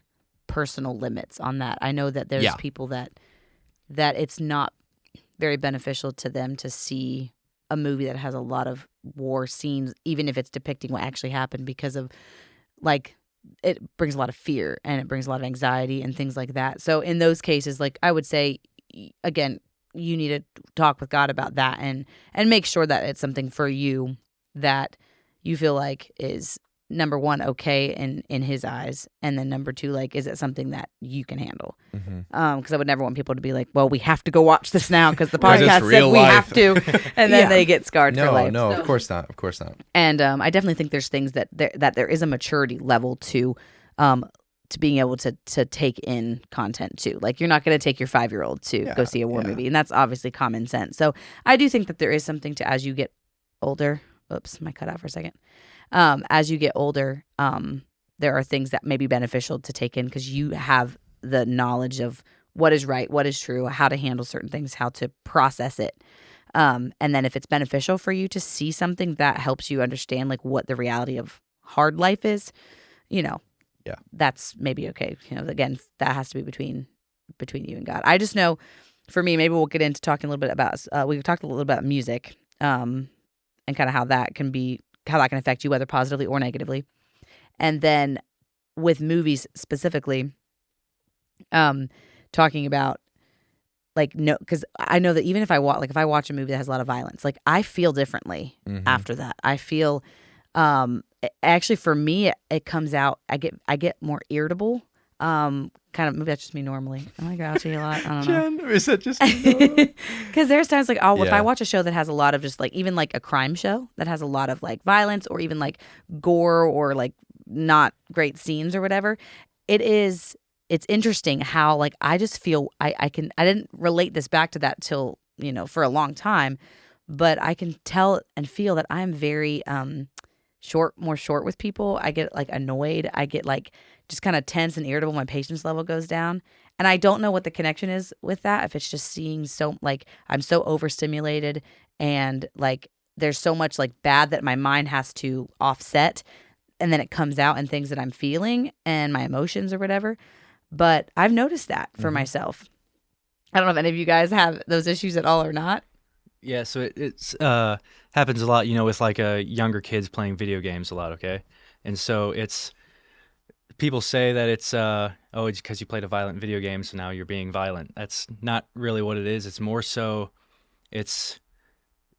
personal limits on that. I know that there's Yeah. people that it's not very beneficial to them to see a movie that has a lot of war scenes, even if it's depicting what actually happened, because of like it brings a lot of fear and it brings a lot of anxiety and things like that. So in those cases, like I would say, again, you need to talk with God about that and make sure that it's something for you that you feel like is number one, okay in his eyes. And then number two, like, is it something that you can handle? Mm-hmm. Because I would never want people to be like, well, we have to go watch this now because the Because it's podcast said real we life. have to. And then Yeah. they get scarred for life. No, So- of course not. Of course not. And I definitely think there's things that there is a maturity level to being able to take in content too. Like you're not going to take your 5-year-old to go see a war movie, and that's obviously common sense. So I do think that there is something to, as you get older. Oops, my cut out for a second. As you get older, there are things that may be beneficial to take in because you have the knowledge of what is right, what is true, how to handle certain things, how to process it. And then if it's beneficial for you to see something that helps you understand like what the reality of hard life is, that's maybe okay. Again, that has to be between you and God. I just know for me, maybe we'll get into talking a little bit about, we talked a little bit about music, and kind of how that can affect you, whether positively or negatively. And then with movies specifically, talking about like, no, because I know that even if I watch a movie that has a lot of violence, like I feel differently after that. I feel, actually for me, it comes out, I get more irritable. Kind of, maybe that's just me normally. Am I grouchy a lot? I don't know. Jen, is that just Because there's times like, if Yeah. I watch a show that has a lot of just like, even like a crime show that has a lot of like violence or even like gore or like not great scenes or whatever, it's interesting how like I just feel I didn't relate this back to that till, for a long time, but I can tell and feel that I'm very more short with people. I get like annoyed. I get like just kind of tense and irritable. My patience level goes down. And I don't know what the connection is with that. If it's just seeing so like I'm so overstimulated and like there's so much like bad that my mind has to offset, and then it comes out in things that I'm feeling and my emotions or whatever. But I've noticed that for myself. I don't know if any of you guys have those issues at all or not. Yeah, so it's happens a lot, with like younger kids playing video games a lot, okay? And so people say that it's it's because you played a violent video game, so now you're being violent. That's not really what it is. It's more so it's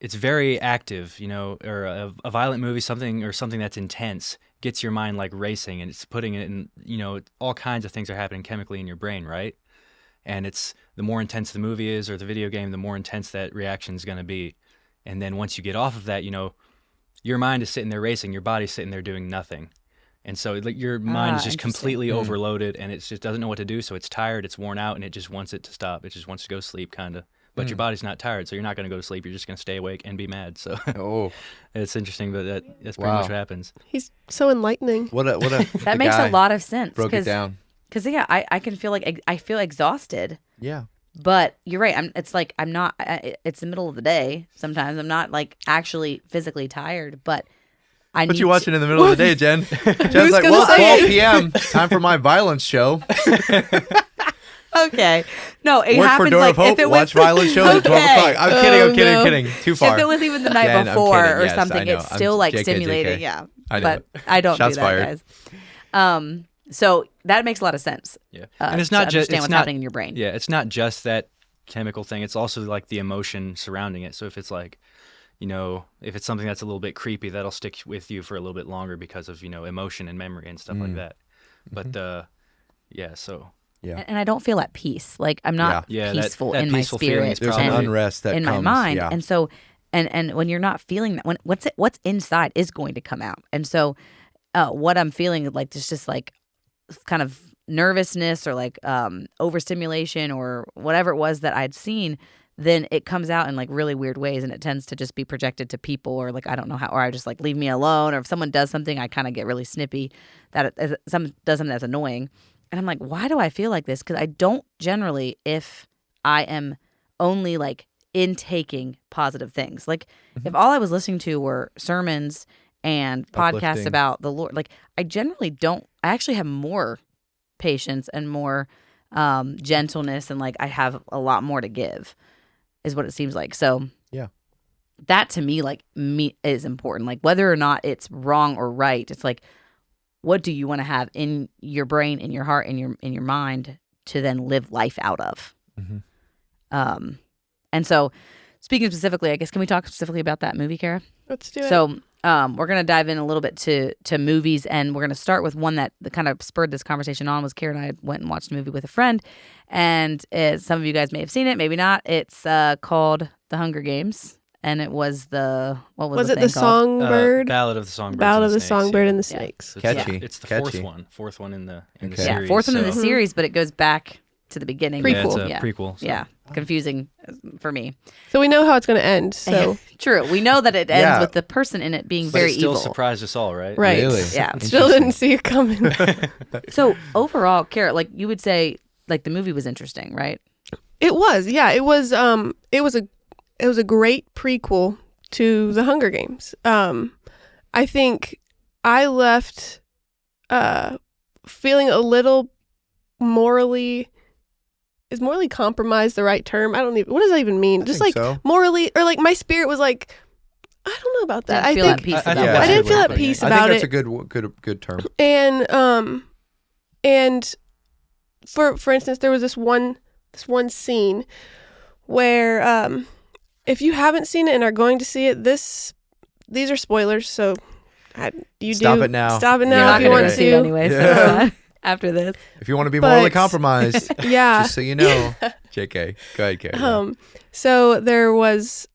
very active, or a violent movie, something that's intense gets your mind like racing, and it's putting it in, all kinds of things are happening chemically in your brain, right? And it's the more intense the movie is or the video game, the more intense that reaction is going to be. And then once you get off of that, your mind is sitting there racing, your body's sitting there doing nothing. And so like your mind is just interesting. completely overloaded, and it just doesn't know what to do. So it's tired, it's worn out, and it just wants it to stop. It just wants to go sleep, kind of. But your body's not tired, so you're not going to go to sleep. You're just going to stay awake and be mad. So Oh, it's interesting, but that's pretty Wow. much what happens. He's so enlightening. what a That makes a lot of sense. broke it down. Because yeah, I can feel like I feel exhausted. Yeah. But you're right. I'm not. It's the middle of the day. Sometimes I'm not like actually physically tired, but I But need you watching in the middle of the day, Jen. Jen's like, gonna well, say 12 it? p.m. Time for my violence show. Okay. No, it Work for happens Door like of Hope. if it Watch was violence shows at 12 Okay. o'clock. I'm kidding. Oh, I'm kidding. no. I'm kidding. Too far. if it was even the night Jen, I'm before kidding. or Yes, I something, know. it's I'm still like JK. stimulating. Yeah. I know. But I don't Shots do that, fired. guys. So that makes a lot of sense. Yeah, And it's not just understand what's happening in your brain. Yeah, it's not just that chemical thing. It's also like the emotion surrounding it. So if it's like, if it's something that's a little bit creepy, that'll stick with you for a little bit longer because of emotion and memory and stuff like that. But yeah, so Yeah. and I don't feel at peace. Like I'm not Yeah, peaceful that in my peaceful feeling is spirit. There's an probably- unrest that in comes. my mind. Yeah. And so and when you're not feeling that, when what's inside is going to come out. And so what I'm feeling like just like kind of nervousness or like overstimulation or whatever it was that I'd seen, then it comes out in like really weird ways, and it tends to just be projected to people, or like I don't know how, or I just like leave me alone, or if someone does something I kind of get really snippy that someone does something that's annoying, and I'm like, why do I feel like this? Because I don't generally, if I am only like intaking positive things, like if all I was listening to were sermons and podcasts Uplifting. about the Lord, like I generally don't. I actually have more patience and more gentleness, and like I have a lot more to give, is what it seems like. So Yeah. that to me, like is important. Like whether or not it's wrong or right, it's like, what do you want to have in your brain, in your heart, in your mind to then live life out of? Mhm. And so speaking specifically, I guess, can we talk specifically about that movie, Kara? Let's do it. So we're going to dive in a little bit to movies, and we're going to start with one that kind of spurred this conversation on. Was Kara and I went and watched a movie with a friend, and some of you guys may have seen it, maybe not. It's called The Hunger Games, and it was what was was the it thing the called? Songbird? Ballad of the Songbird. Ballad of the Snakes, Songbird yeah. and the Yeah. Snakes. So Catchy. It's the Catchy. fourth one in the Okay. Yeah, series. fourth one in the so- series, but it goes back to the beginning. Prequel. Yeah, it's a Yeah. prequel. So. Yeah, confusing for me. So we know how it's going to end. So True. We know that it ends Yeah. with the person in it being But very it still evil. surprised us all, right? right. Really? Yeah. Still didn't see it coming. So overall, Kara, like you would say, like the movie was interesting, right? It was, yeah. It was a great prequel to the Hunger Games. I think I left feeling a little morally compromised the right term? I don't even, what does that even mean? I Just think like so. morally, or like my spirit was like, I don't know about that. Didn't feel I at think, peace I about think what that's I didn't what feel at happened, peace yeah. I think about that's it. a good term. And for instance, there was this one scene where if you haven't seen it and are going to see it, these are spoilers, so Stop it now. Stop it You're now You're if not you going want to see it to. anyway. So Yeah. it's fine. After this, If you want to be morally But- compromised, Yeah. just so you know. JK. Go ahead, Kara. So there was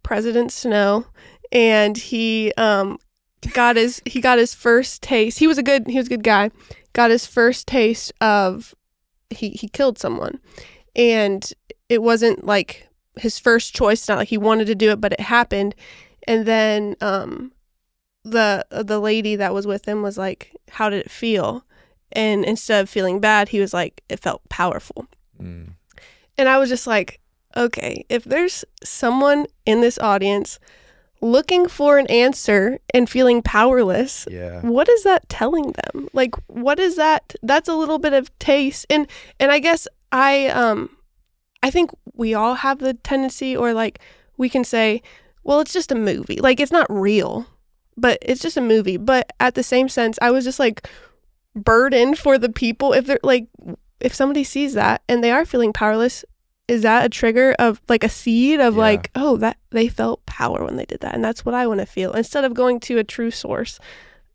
President Snow, and he got his first taste. He was a good guy. Got his first taste of he killed someone, and it wasn't like his first choice. It's not like he wanted to do it, but it happened. And then the lady that was with him was like, "How did it feel?" And instead of feeling bad, he was like, "It felt powerful." Mm. And I was just like, okay, if there's someone in this audience looking for an answer and feeling powerless, Yeah. what is that telling them? Like, what is that? That's a little bit of taste. And I guess I think we all have the tendency, or like we can say, well, it's just a movie. Like, it's not real, but it's just a movie. But at the same sense, I was just like burdened for the people. If they're like, if somebody sees that and they are feeling powerless, is that a trigger of like a seed of Yeah. like, oh, that they felt power when they did that, and that's what I want to feel, instead of going to a true source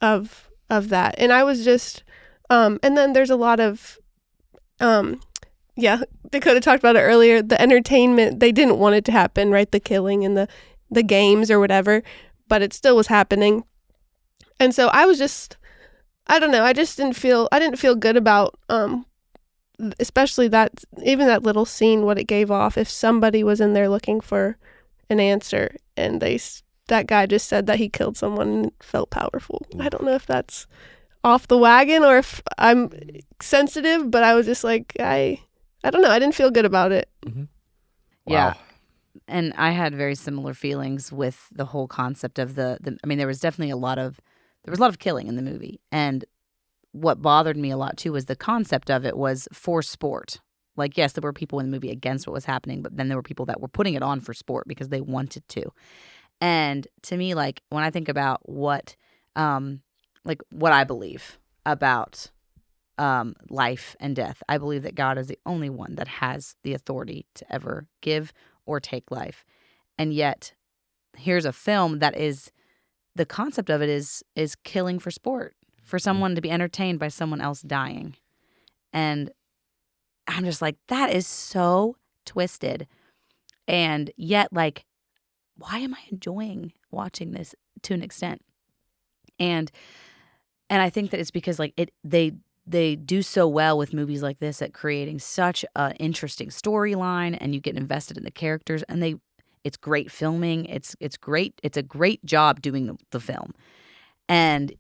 of that. And I was just and then there's a lot of Dakota talked about it earlier, the entertainment. They didn't want it to happen, right? The killing and the games or whatever, but it still was happening. And so I was just, I don't know, I didn't feel good about especially that, even that little scene, what it gave off. If somebody was in there looking for an answer and that guy just said that he killed someone and it felt powerful. I don't know if that's off the wagon or if I'm sensitive, but I was just like, I don't know, I didn't feel good about it. Mm-hmm. Yeah. Wow. And I had very similar feelings with the whole concept of the I mean, there was definitely a lot of killing in the movie. And what bothered me a lot too was the concept of it was for sport. Like, yes, there were people in the movie against what was happening, but then there were people that were putting it on for sport because they wanted to. And to me, like, when I think about what I believe about life and death, I believe that God is the only one that has the authority to ever give or take life. And yet, here's a film that is, the concept of it is killing for sport, for someone to be entertained by someone else dying. And I'm just like, that is so twisted. And yet, like, why am I enjoying watching this to an extent? And I think that it's because like they do so well with movies like this at creating such an interesting storyline, and you get invested in the characters, and it's great filming. It's great. It's a great job doing the film. And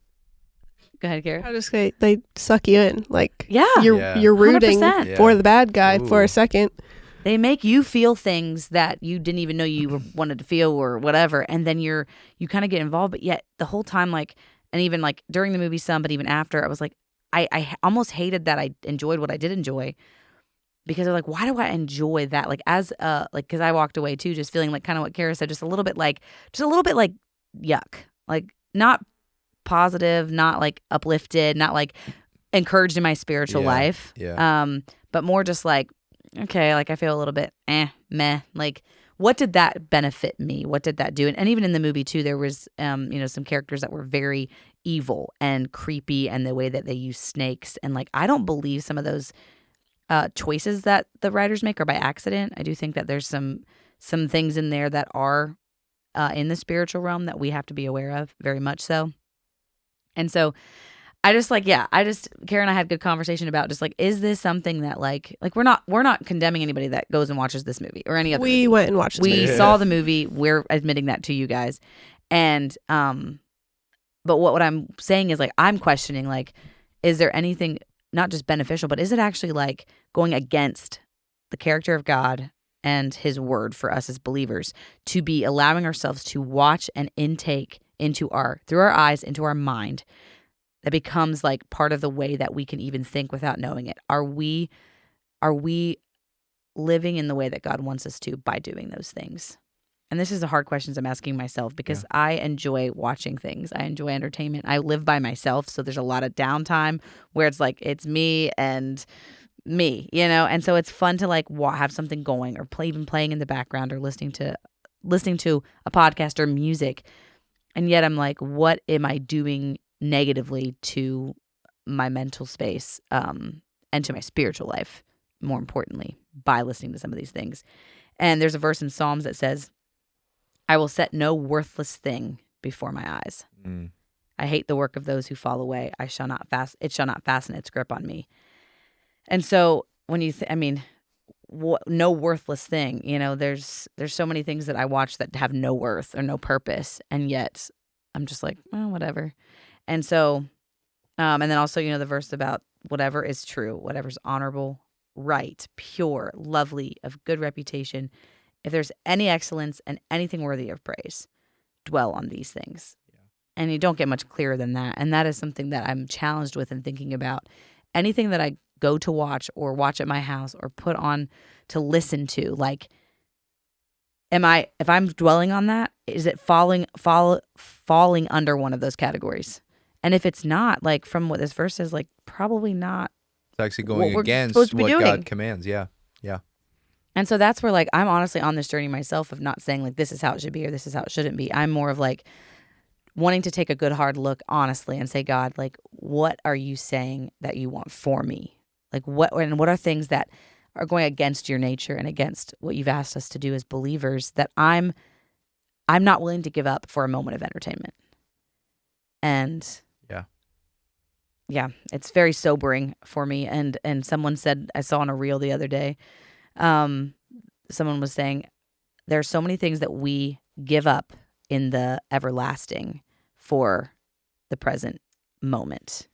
go ahead, Kara. I just say they suck you in. Like Yeah. you're rooting 100%. for the bad guy Ooh. for a second. They make you feel things that you didn't even know you wanted to feel or whatever, and then you kind of get involved. But yet the whole time, like, and even like during the movie, some, but even after, I was like, I almost hated that I enjoyed what I did enjoy, because I'm like, why do I enjoy that? Like as like, because I walked away too, just feeling like kind of what Kara said, just a little bit like yuck, like not positive, not like uplifted, not like encouraged in my spiritual life. Yeah. But more just like, okay, like I feel a little bit meh. Like, what did that benefit me? What did that do? And even in the movie too, there was some characters that were very evil and creepy, and the way that they use snakes, and like I don't believe some of those choices that the writers make are by accident. I do think that there's some things in there that are in the spiritual realm that we have to be aware of, very much so. And so Kara and I had good conversation about just like, is this something that like we're not condemning anybody that goes and watches this movie or any other We movie. went and watched this We movie. saw the movie. We're admitting that to you guys. And but what I'm saying is like, I'm questioning, like, is there anything not just beneficial, but is it actually like going against the character of God and his word for us as believers to be allowing ourselves to watch and intake through our eyes, into our mind, that becomes like part of the way that we can even think without knowing it? Are we living in the way that God wants us to by doing those things? And this is the hard questions I'm asking myself, because I enjoy watching things. I enjoy entertainment. I live by myself, so there's a lot of downtime where it's like it's me and me, and so it's fun to like have something going, or even playing in the background, or listening to a podcast or music. And yet I'm like, what am I doing negatively to my mental space and to my spiritual life, more importantly, by listening to some of these things? And there's a verse in Psalms that says, I will set no worthless thing before my eyes. I hate the work of those who fall away. It shall not fasten its grip on me. And so when you no worthless thing, there's so many things that I watch that have no worth or no purpose, and yet I'm just like, well, whatever. And so and then also, the verse about whatever is true, whatever's honorable, right, pure, lovely, of good reputation, if there's any excellence and anything worthy of praise, dwell on these things. And you don't get much clearer than that. And that is something that I'm challenged with in thinking about. Anything that I go to watch, or watch at my house, or put on to listen to, like, if I'm dwelling on that, is it falling under one of those categories? And if it's not, like, from what this verse says, like, probably not. It's actually going against supposed to be what doing. God commands. Yeah. And so that's where, like, I'm honestly on this journey myself of not saying, like, this is how it should be or this is how it shouldn't be. I'm more of, like, wanting to take a good hard look, honestly, and say, God, like, what are you saying that you want for me? Like, what are things that are going against your nature and against what you've asked us to do as believers that I'm not willing to give up for a moment of entertainment? And yeah, it's very sobering for me. And someone said, I saw on a reel the other day, someone was saying, there are so many things that we give up in the everlasting for the present moment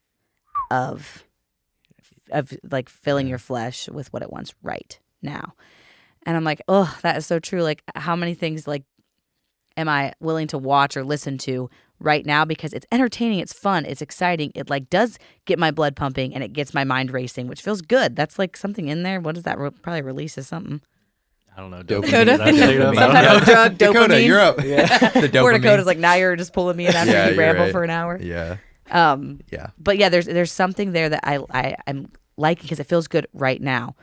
of like filling your flesh with what it wants right now. And I'm like, oh, that is so true. Like, how many things, like, am I willing to watch or listen to right now because it's entertaining, it's fun, it's exciting, it like does get my blood pumping and it gets my mind racing, which feels good. That's like something in there. What does that probably releases something? I don't know. Dakota. Is that straight up? Some I don't type know. of drug, Dakota, dopamine. you're up. Yeah. The dopamine. Where Dakota's like, now you're just pulling me in after Yeah, you you're ramble right. for an hour. Yeah. Yeah. But yeah, there's something there that I'm liking because it feels good right now.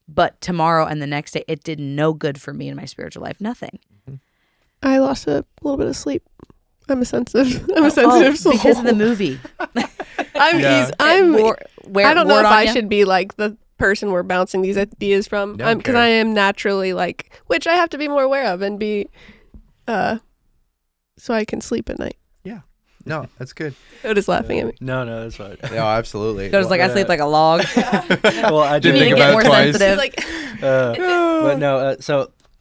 But tomorrow and the next day, it did no good for me in my spiritual life. Nothing. I lost a little bit of sleep. I'm a sensitive soul. Because of the movie. I don't know if I should be like the person we're bouncing these ideas from. Don't Because care. I am naturally like, which I have to be more aware of and be, so I can sleep at night. No, that's good. Oda's laughing at me. No, that's fine. No, absolutely. Joe's like, I sleep like a log. Well, I You did need think to think get about more it twice. sensitive. Like, but no,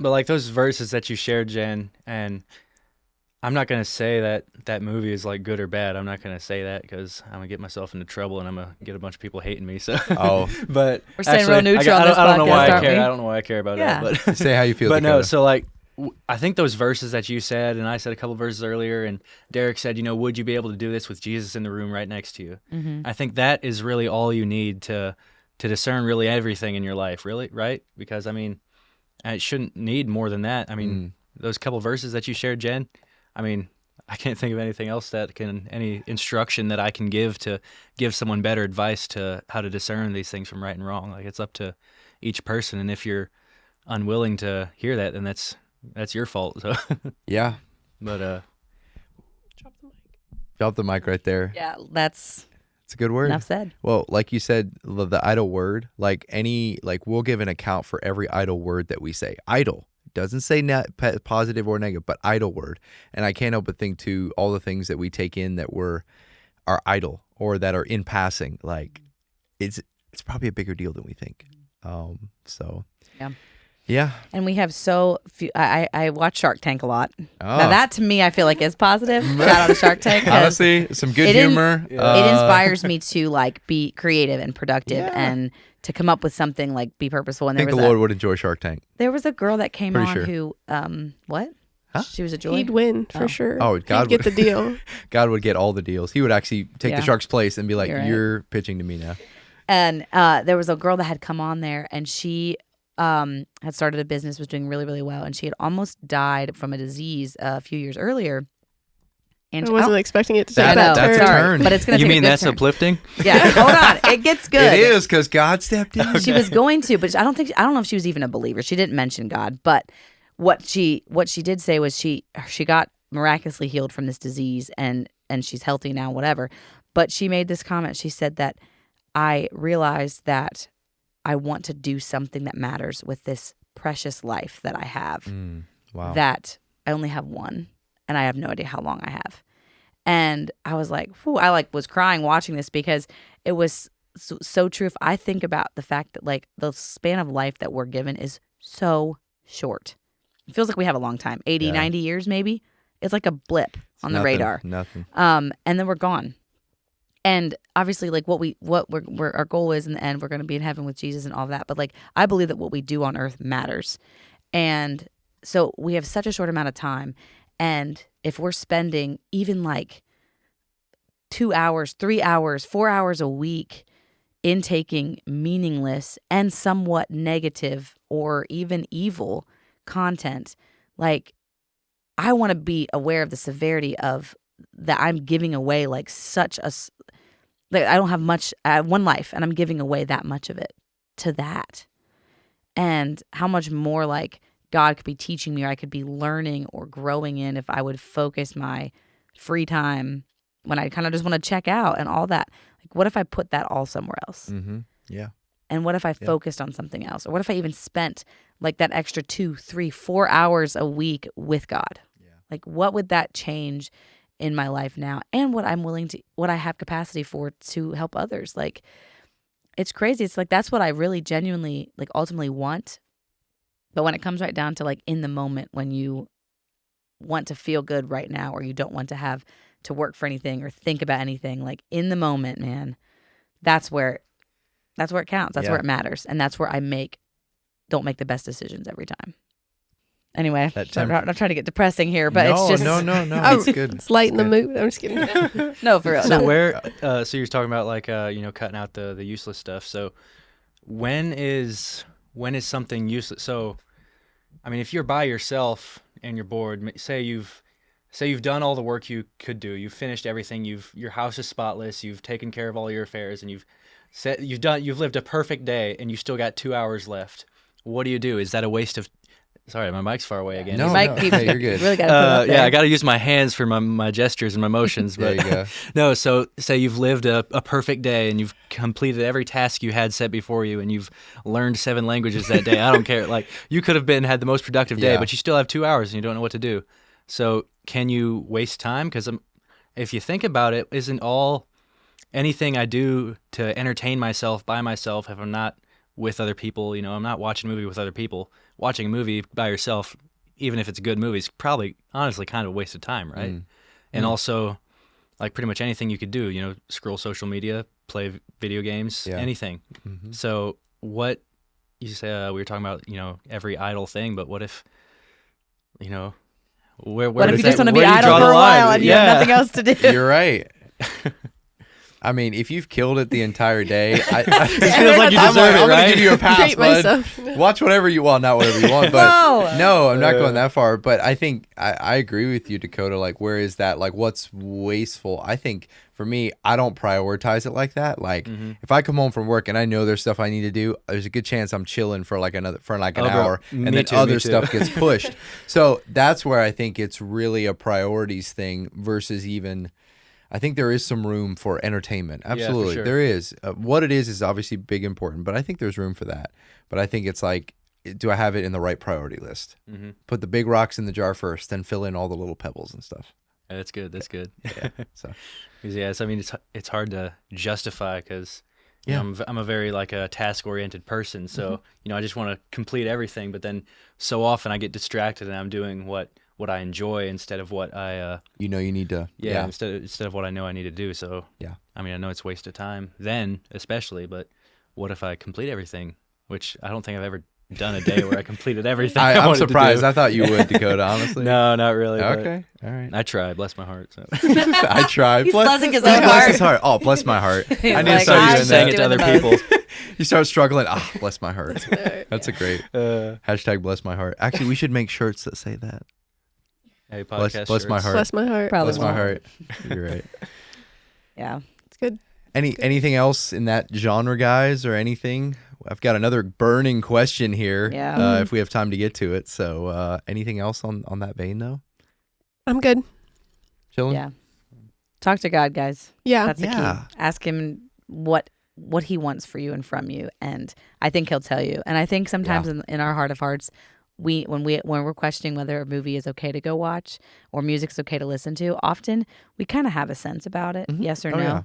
but like those verses that you shared, Jen, and I'm not gonna say that movie is like good or bad. I'm not gonna say that because I'm gonna get myself into trouble and I'm gonna get a bunch of people hating me. So, Oh. but We're staying real actually, neutral on this I don't know why podcast, I aren't care. we? I don't know why I care about Yeah. that. But Say how you feel. but no, Dakota. so like I think those verses that you said, and I said a couple verses earlier, and Derek said, would you be able to do this with Jesus in the room right next to you? Mm-hmm. I think that is really all you need to discern really everything in your life, really, right? Because I mean, it shouldn't need more than that. I mean, those couple verses that you shared, Jen. I mean, I can't think of anything else any instruction that I can give to give someone better advice to how to discern these things from right and wrong. Like it's up to each person, and if you're unwilling to hear that, then that's your fault. So, Yeah. but drop the mic. Drop the mic right there. Yeah, that's It's a good word. enough said. Well, like you said, the idle word, like we'll give an account for every idle word that we say. Idle doesn't say positive or negative, but idle word. And I can't help but think too, all the things that we take in that are idle or that are in passing. Like it's probably a bigger deal than we think. So yeah. And we have so few. I watch Shark Tank a lot. Oh. Now that to me, I feel like is positive. Shout out to Shark Tank. 'Cause Honestly, some good it in- humor. it inspires me to like be creative and productive Yeah. and to come up with something like be purposeful. And I think the Lord would enjoy Shark Tank. there was a girl that came Pretty on sure. who what? Huh? She was a joy. He'd win for Oh. sure. Oh, God He'd get would- the deal. God would get all the deals. He would actually take Yeah. the Shark's place and be like, You're right. "You're pitching to me now." And there was a girl that had come on there, and she had started a business, was doing really, really well, and she had almost died from a disease a few years earlier. And I wasn't expecting it to That- take that that's a turn. turn. but it's gonna. you take mean a good that's turn. uplifting? Yeah, hold on, it gets good. It is because God stepped in. She was going to, but I don't know if she was even a believer. She didn't mention God, but what she did say was she got miraculously healed from this disease and she's healthy now, whatever. But she made this comment. She said that I realized that I want to do something that matters with this precious life that I have. Wow. That I only have one, and I have no idea how long I have. And I was like, whew, I was crying watching this because it was so true. If I think about the fact that like the span of life that we're given is so short. It feels like we have a long time, 80, Yeah. 90 years maybe. It's like a blip on the Nothing, radar. Nothing. And then we're gone. And obviously, like what our goal is in the end, we're going to be in heaven with Jesus and all that. But like, I believe that what we do on earth matters. And so we have such a short amount of time. And if we're spending even like 2 hours, 3 hours, 4 hours a week intaking meaningless and somewhat negative or even evil content, like I want to be aware of the severity of that. I'm giving away like such a, like I don't have much, I have one life and I'm giving away that much of it to that. And how much more like God could be teaching me or I could be learning or growing in if I would focus my free time when I kind of just want to check out and all that. Like, what if I put that all somewhere else? Mm-hmm. Yeah. And what if I focused on something else? Or what if I even spent like that extra 2, 3, 4 hours a week with God? Yeah. Like, what would that change in my life now? And what I have capacity for to help others. Like, it's crazy. It's like, that's what I really genuinely, like, ultimately want. But when it comes right down to like in the moment when you want to feel good right now, or you don't want to have to work for anything or think about anything, like in the moment, man, that's where it counts. That's where it matters. And that's where I don't make the best decisions every time. Anyway, I'm not trying to get depressing here, but it's just no. Oh, It's good. It's lighting the mood. I'm just kidding. no, for real. So No. so you're talking about like cutting out the useless stuff. So when is something useless? So I mean, if you're by yourself and you're bored, say you've done all the work you could do, you've finished everything, your house is spotless, you've taken care of all your affairs, and you've lived a perfect day, and you still got 2 hours left. What do you do? Is that a waste of Sorry, my mic's far away again. No, Mike no. keeps Hey, you're good. really got to put it up there. Yeah, I got to use my hands for my gestures and my motions. There But you go. no, so say you've lived a perfect day and you've completed every task you had set before you and you've learned 7 languages that day. I don't care. Like, you could have had the most productive day, Yeah. but you still have 2 hours and you don't know what to do. So can you waste time? Because if you think about it, isn't all anything I do to entertain myself by myself, if I'm not with other people, I'm not watching a movie with other people, watching a movie by yourself, even if it's a good movie, is probably honestly kind of a waste of time, right? And also, like, pretty much anything you could do, scroll social media, play video games, Yeah. anything. So what you say, we were talking about, every idle thing, but what if, where What if does you just that- want to be where do you idle draw for the a line? while and you have nothing else to do? You're right. I mean, if you've killed it the entire day, It feels like you I'm deserve it, I'm right? gonna give you a pass, Treat bud. myself. Watch whatever you want, not whatever you want, but No. I'm not going that far. But I think I agree with you, Dakota. Like, where is that? Like, what's wasteful? I think for me, I don't prioritize it like that. Like, if I come home from work and I know there's stuff I need to do, there's a good chance I'm chilling for an Oh, bro. hour, and Me then too, me other too. stuff gets pushed. So that's where I think it's really a priorities thing versus even. I think there is some room for entertainment. Absolutely. sure. There is. What it is obviously big important, but I think there's room for that. But I think it's like, do I have it in the right priority list? Put the big rocks in the jar first, then fill in all the little pebbles and stuff. Yeah, that's good. That's good. Yeah. So 'Cause, yeah, so, I mean, it's hard to justify because Yeah. I'm a very like a task oriented person. So I just want to complete everything, but then so often I get distracted and I'm doing what I enjoy instead of what I you need to. instead of what I know I need to do. So Yeah. I mean, I know it's a waste of time then, especially, but what if I complete everything? Which I don't think I've ever done a day where I completed everything. I I'm wanted to surprised. do. I thought you would, Dakota. Honestly. No, not really. but Okay. All right. I try. Bless my heart. So. I tried. He's blessing his Bless own heart. his heart. Oh, bless my heart. He's I need like, to start I'm doing just saying that. it to doing other the most. people. You start struggling. Bless my heart. That's a great hashtag. Bless my heart. Actually, we should make shirts that say that. Hey, Bless podcast my shirts. heart. Bless my heart. Probably Bless my won't. heart. You're right. Yeah. It's good. Anything else in that genre, guys, or anything? I've got another burning question here. Yeah. If we have time to get to it. So, anything else on that vein, though? I'm good. Chilling. Yeah. Talk to God, guys. Yeah. That's the Yeah. key. Ask him what he wants for you and from you, and I think he'll tell you. And I think sometimes in our heart of hearts, when we're questioning whether a movie is okay to go watch or music's okay to listen to, often we kind of have a sense about it, yes or Oh, no. yeah.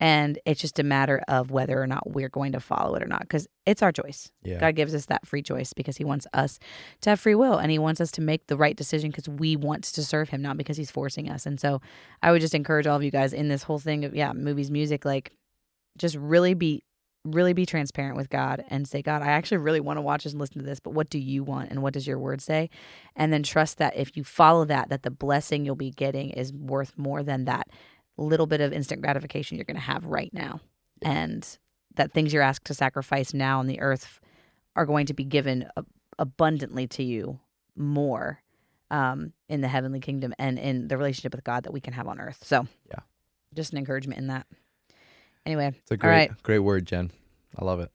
And it's just a matter of whether or not we're going to follow it or not, because it's our choice. Yeah. God gives us that free choice because he wants us to have free will, and he wants us to make the right decision because we want to serve him, not because he's forcing us. And so I would just encourage all of you guys in this whole thing of, movies, music, like, just really be transparent with God and say, God, I actually really want to watch this and listen to this, but what do you want and what does your word say? And then trust that if you follow that the blessing you'll be getting is worth more than that little bit of instant gratification you're going to have right now. And that things you're asked to sacrifice now on the earth are going to be given abundantly to you more in the heavenly kingdom and in the relationship with God that we can have on earth. So Yeah. just an encouragement in that. Anyway, It's a all right. great word, Jen. I love it.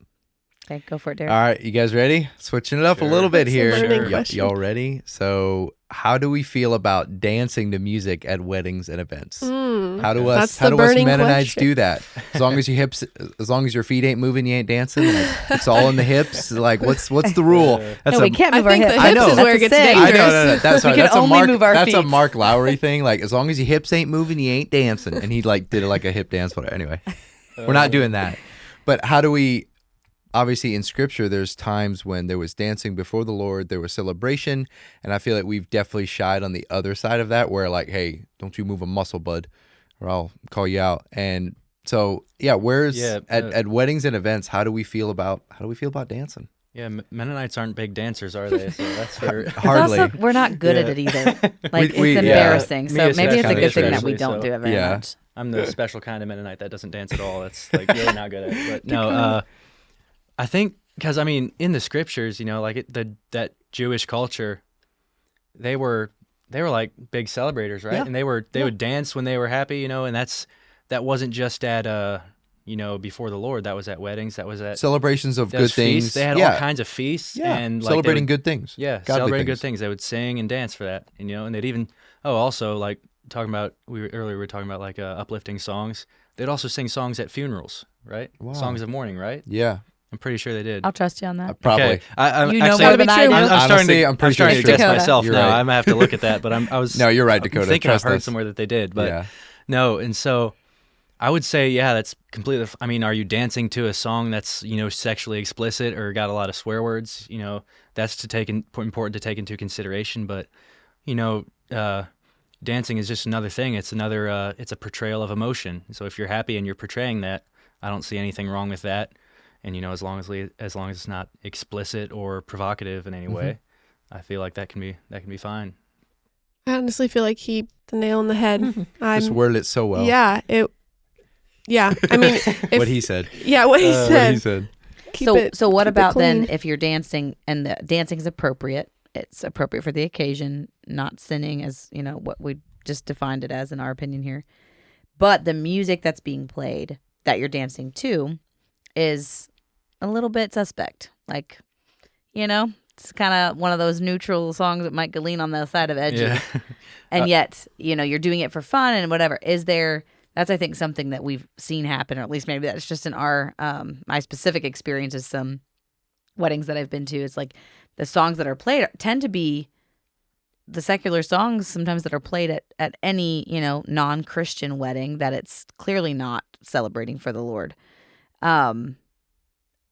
Okay, go for it, Derek. All right, you guys ready? Switching it up a little bit That's a here. burning question. Y'all ready? So, how do we feel about dancing to music at weddings and events? How do That's us the Mennonites burning question. do that? As long as your feet ain't moving, you ain't dancing. Like, it's all in the hips. Like, what's the rule? That's No, we can't move I our think hips. the I hips know. is where it That's gets a sin. I dangerous. know, no. That's We right. can That's a only Mark. move our That's a feet. Mark Lowry thing. Like, as long as your hips ain't moving, you ain't dancing. And he like did like a hip dance. Whatever. Anyway, we're not doing that. But how do we? Obviously, in Scripture, there's times when there was dancing before the Lord, there was celebration, and I feel like we've definitely shied on the other side of that, where like, hey, don't you move a muscle, bud, or I'll call you out. And so, at weddings and events, how do we feel about dancing? Yeah, Mennonites aren't big dancers, are they? So that's for It's Hardly. also, we're not good at it either. Like, We- it's yeah. embarrassing. Me So maybe it's a especially, good thing that we especially, don't so- do it very Yeah. much. I'm the special kind of Mennonite that doesn't dance at all. That's like really not good at it. But no, I think because I mean, in the scriptures, like that Jewish culture, they were like big celebrators, right? Yeah. And they would dance when they were happy, and that wasn't just at before the Lord. That was at weddings. That was at Celebrations of good feasts. things. They had all kinds of feasts. Yeah, And like celebrating good things. Yeah, Godly celebrating good things. They would sing and dance for that. And they'd even also like talking about earlier we were talking about like uplifting songs. They'd also sing songs at funerals, right? Wow. Songs of mourning, right? Yeah. I'm pretty sure they did. I'll trust you on that. Probably. Okay. I'm You know actually, more than I do. I'm starting Honestly, to, I'm pretty starting sure to it's guess true. myself You're now. right. I'm gonna have to look at that. But I was. No, you're right, I'm Dakota. thinking I've Trust heard us. somewhere that they did, but Yeah. no. And so I would say, yeah, that's completely. I mean, are you dancing to a song that's sexually explicit or got a lot of swear words? That's important to take into consideration. But dancing is just another thing. It's another. It's a portrayal of emotion. So if you're happy and you're portraying that, I don't see anything wrong with that. And as long as it's not explicit or provocative in any way, I feel like that can be fine. I honestly feel like he hit the nail on the head. Just worded it so well. Yeah, I mean, What he said. Yeah, what he What said. he said. So what keep it about then clean. if you're dancing and the dancing is appropriate? It's appropriate for the occasion, not sinning as what we just defined it as in our opinion here. But the music that's being played that you're dancing to is a little bit suspect. Like, it's kind of one of those neutral songs that might lean on the side of edgy. Yeah. And yet, you're doing it for fun and whatever. That's, I think, something that we've seen happen, or at least maybe that's just in my specific experiences, some weddings that I've been to. It's like the songs that are played tend to be the secular songs sometimes that are played at any, non-Christian wedding that it's clearly not celebrating for the Lord.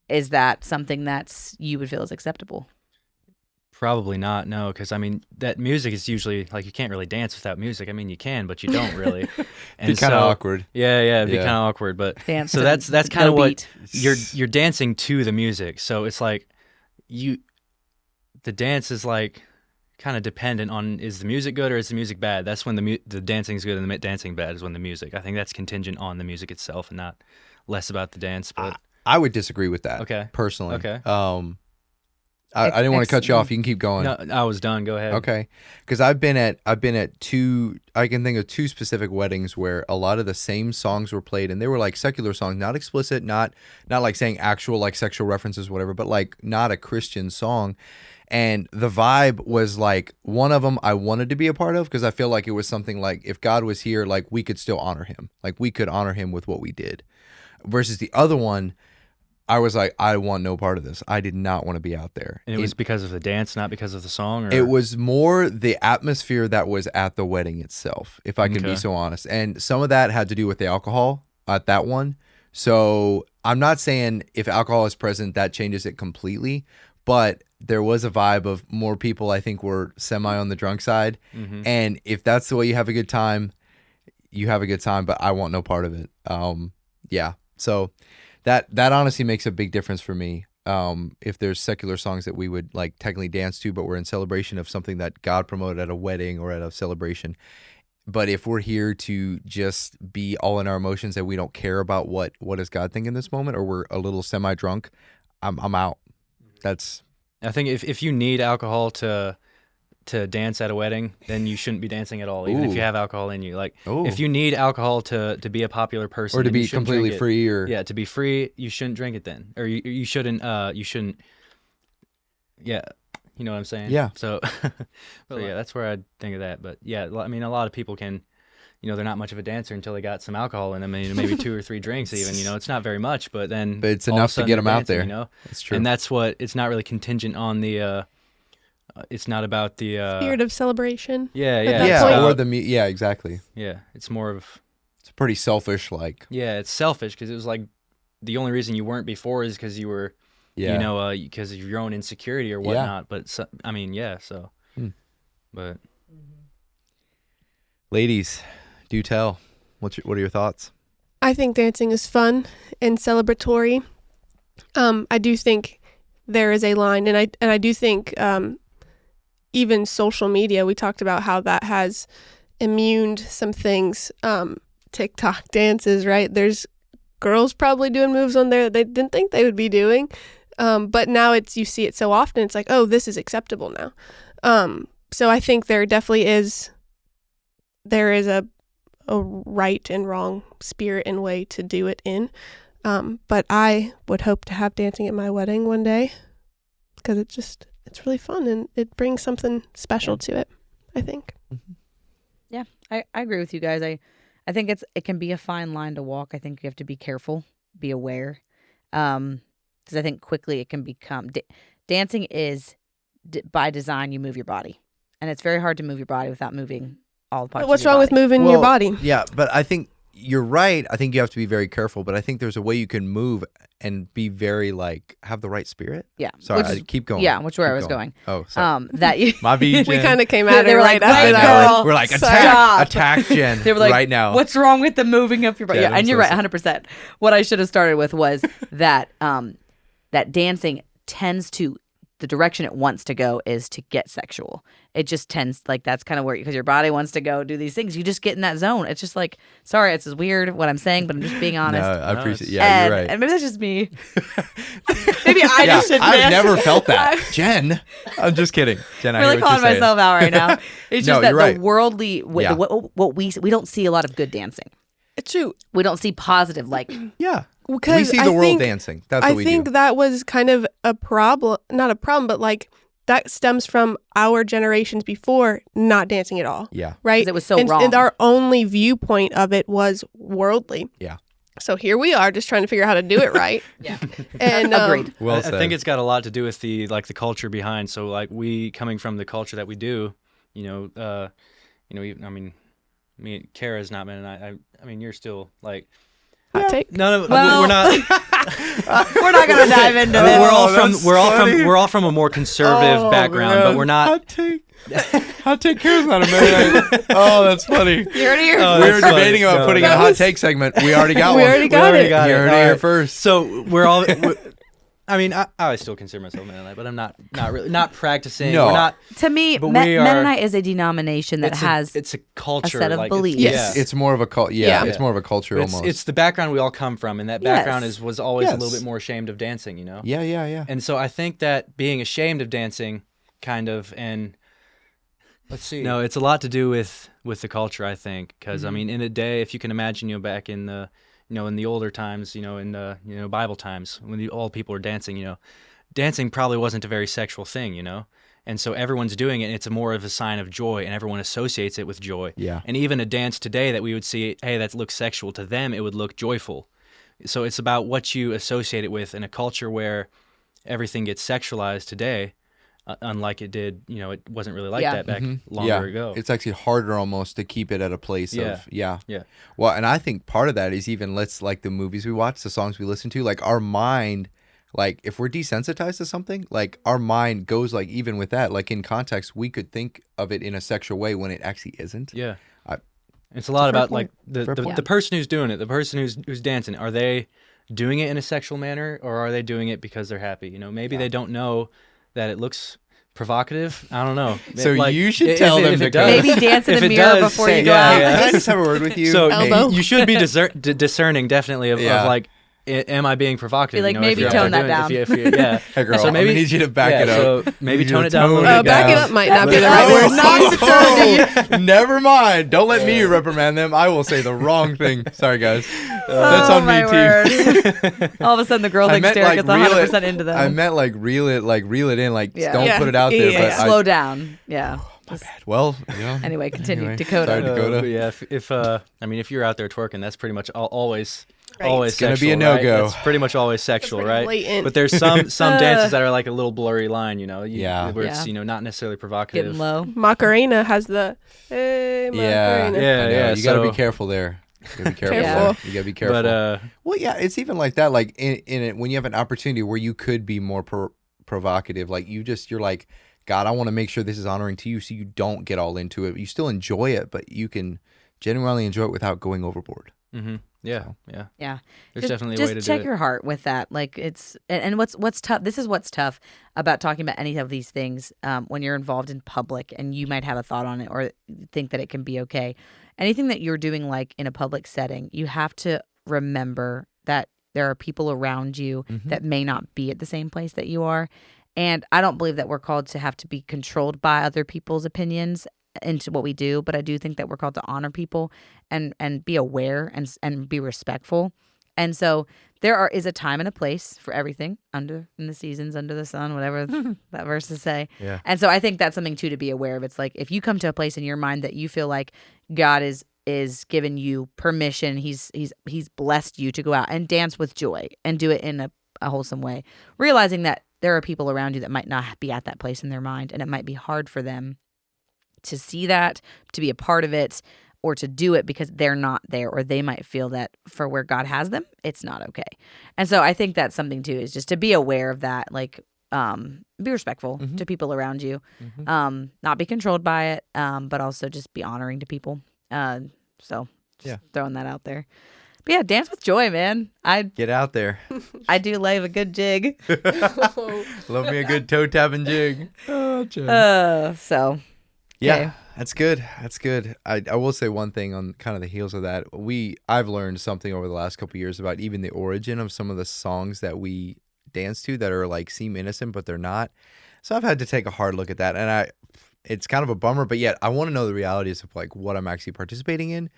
Is that something that's you would feel is acceptable? Probably not, no, because I mean that music is usually like you can't really dance without music. I mean you can, but you don't really. And Be kind of awkward. Yeah, it'd be Yeah. kind of awkward. But Dance so to that's kind no of what beat. you're dancing to the music. So it's like the dance is like kind of dependent on is the music good or is the music bad. That's when the dancing's good and the dancing bad is when the music. I think that's contingent on the music itself and not less about the dance. But I would disagree with that. Okay. Personally. Okay. I didn't want to cut you off. You can keep going. No, I was done. Go ahead. Okay. Because I've been at two. I can think of two specific weddings where a lot of the same songs were played, and they were like secular songs, not explicit, not like saying actual like sexual references, whatever, but like not a Christian song. And the vibe was like one of them I wanted to be a part of because I feel like it was something like if God was here, like we could still honor him, like we could honor him with what we did. Versus the other one, I was like, I want no part of this. I did not want to be out there. And it was because of the dance, not because of the song? Or? It was more the atmosphere that was at the wedding itself, if I can be Okay. so honest. And some of that had to do with the alcohol at that one. So I'm not saying if alcohol is present, that changes it completely. But there was a vibe of more people, I think, were semi on the drunk side. Mhm. And if that's the way you have a good time, you have a good time. But I want no part of it. Yeah. So that honestly makes a big difference for me. If there's secular songs that we would like technically dance to, but we're in celebration of something that God promoted at a wedding or at a celebration. But if we're here to just be all in our emotions and we don't care about what does God think in this moment, or we're a little semi drunk, I'm out. That's I think if you need alcohol to dance at a wedding, then you shouldn't be dancing at all, even if Ooh. you have alcohol in you. Like Ooh. if you need alcohol to be a popular person or to then you be shouldn't completely drink it. free, or Yeah, to be free, you shouldn't drink it then, or you shouldn't. Yeah, you know what I'm saying. Yeah. So, so yeah, that's where I think of that. But yeah, I mean, a lot of people can, they're not much of a dancer until they got some alcohol in them, and maybe 2 or 3 drinks even. It's not very much, but then But it's all of a enough to sudden get they're them out dancing, there. That's true. And that's what it's not really contingent on the. It's not about the Spirit of celebration. Yeah, at yeah, that yeah, point. or the yeah, exactly. yeah. It's more of It's pretty selfish, like it's selfish because it was like the only reason you weren't before is because you were yeah. because of your own insecurity or whatnot. But so, I mean, yeah. So, but Ladies, do tell. What are your thoughts? I think dancing is fun and celebratory. I do think there is a line, and I do think even social media, we talked about how that has immuned some things. TikTok dances, right? There's girls probably doing moves on there that they didn't think they would be doing. But now you see it so often, it's like, oh, this is acceptable now. So I think there definitely is a right and wrong spirit and way to do it in. But I would hope to have dancing at my wedding one day, because it's really fun and it brings something special to it, I think. Yeah, I agree with you guys. I think it can be a fine line to walk. I think you have to be careful, be aware, because I think quickly it can become dancing is by design. You move your body, and it's very hard to move your body without moving all the parts. What's of your wrong with body. moving your body? Yeah, but I think you're right. I think you have to be very careful, but I think there's a way you can move and be very have the right spirit. Yeah. Sorry, keep going. Yeah, which where Keep I was going. Oh, sorry. That you. My B, We Jen. kind of came at They it were right like, after "Wait, that. girl, We're like, stop." attack Jen They were like, right now. "What's wrong with the moving of your body?" Jen, Yeah, I'm and you're so right, 100%. What I should have started with was that that dancing tends to, the direction it wants to go is to get sexual. It just tends, that's kind of where, because your body wants to go do these things. You just get in that zone. It's just sorry, it's weird what I'm saying, but I'm just being honest. No, I appreciate it. and, Yeah, you're right. And maybe that's just me. Maybe I Yeah, just should I've dance. never felt that. Jen, I'm just kidding. Jen, I I'm really hear what calling you're saying. myself out right now. It's No, just that you're right. the worldly, Yeah. what we don't see a lot of good dancing. It's true. We don't see positive, Yeah. We Because see the world dancing. That's what we think do. that was kind of a problem, not a problem, but that stems from our generations before not dancing at all. Yeah. Right? 'Cause it was so and, wrong. And our only viewpoint of it was worldly. Yeah. So here we are just trying to figure out how to do it right. Yeah. And Agreed. Well I said. think it's got a lot to do with the culture behind. So we coming from the culture that we do, I mean, me, Kara's not been, and I mean, you're still hot take. no, Well, we're not. We're not going to dive into this. We're all from a more conservative background, but we're not. Hot take Kara's not a Mennonite. Oh, that's funny. You heard it here. Oh, We that's were funny. debating about No. putting in a That hot was- take segment. We already got We one. already got it. You heard it All here right. first. So I mean, I still consider myself Mennonite, but I'm not really not practicing. No. We're not. To me, But we are- Mennonite is a denomination that has it's a culture, set of it's- beliefs. Yes. It's more of a cult. Yeah. It's more of a culture It's, almost. it's the background we all come from, and that background Yes. was always a little Yes. bit more ashamed of dancing, yeah. And so I think that being ashamed of dancing, kind of, and Let's see. no, it's a lot to do with the culture, I think, because I Mm-hmm. mean, in a day, if you can imagine, back in the, in the older times, in the Bible times when all people were dancing, dancing probably wasn't a very sexual thing, and so everyone's doing it, and it's more of a sign of joy, and everyone associates it with joy. Yeah. And even a dance today that we would see, hey, that looks sexual, to them it would look joyful. So it's about what you associate it with. In a culture where everything gets sexualized today, unlike it did, it wasn't really like Yeah. that back Mm-hmm. longer ago. It's actually harder almost to keep it at a place Yeah. of yeah. Yeah. Well, and I think part of that is even the movies we watch, the songs we listen to, our mind, if we're desensitized to something, our mind goes even with that, in context, we could think of it in a sexual way when it actually isn't. Yeah. I- It's a lot about point. Fair the point. the person who's doing it, the person who's dancing. Are they doing it in a sexual manner, or are they doing it because they're happy? Maybe they don't know that it looks provocative. I don't know. So you should tell them if to it go. does. maybe dance in If the it mirror does, before say- you go yeah, out. yeah. Can I just have a word with you? So Elbow. you should be discerning definitely of Yeah. am I being provocative? Be like, if maybe you're out tone there that doing it, down. if you- yeah. Hey, girl, So I'm maybe gonna need you to back it up. So maybe You tone need it to down a tone little it bit. Back it down. up might not be the Oh, right word. no. Never mind. Don't let me reprimand them. I will say the wrong thing. Sorry, guys. That's Oh, on me, my too. word. All of a sudden, the girl I thinks meant, Derek is reel 100% it- into them. I meant reel it in. Yeah. Don't Yeah. put it out there. Yeah, But yeah. Slow down. Yeah. my bad. Well, Anyway, continue. Anyway, Dakota. sorry, Dakota. But yeah, if you're out there twerking, that's pretty much always Right. always It's gonna be a sexual, right? no-go. It's pretty much always sexual, pretty right? blatant. But there's some dances that are like a little blurry line, Yeah. where it's Yeah. not necessarily provocative. Getting low. Macarena has the hey Yeah, Macarena. Yeah, I know. yeah, You got to be so- careful there. You got to be careful. Careful. There. You got to be careful. But well, yeah, it's even like that. In it, when you have an opportunity where you could be more provocative, you're like, God, I want to make sure this is honoring to you, so you don't get all into it. You still enjoy it, but you can genuinely enjoy it without going overboard. yeah, So. yeah. Yeah. There's definitely a just way to do check it. your heart with that. And what's tough. This is what's tough about talking about any of these things when you're involved in public and you might have a thought on it or think that it can be okay. Anything that you're doing in a public setting, you have to remember that there are people around you that may not be at the same place that you are. And I don't believe that we're called to have to be controlled by other people's opinions. into what we do, but I do think that we're called to honor people and be aware and be respectful. And so is a time and a place for everything in the seasons, under the sun, whatever that verses say. Yeah. And so I think that's something too to be aware of. It's like if you come to a place in your mind that you feel like God is giving you permission, he's blessed you to go out and dance with joy and do it in a wholesome way, realizing that there are people around you that might not be at that place in their mind, and it might be hard for them to see that, to be a part of it, or to do it because they're not there, or they might feel that for where God has them, it's not okay. And so I think that's something too, is just to be aware of that, like be respectful to people around you, not be controlled by it, but also just be honoring to people. So just throwing that out there. But yeah, dance with joy, man. Get out there. I do love a good jig. Love me a good toe tapping jig. Oh, so yeah, okay. that's good. That's good. I will say one thing on kind of the heels of that. I've learned something over the last couple of years about even the origin of some of the songs that we dance to that are like seem innocent, but they're not. So I've had to take a hard look at that, and it's kind of a bummer, but yet I want to know the realities of like what I'm actually participating in.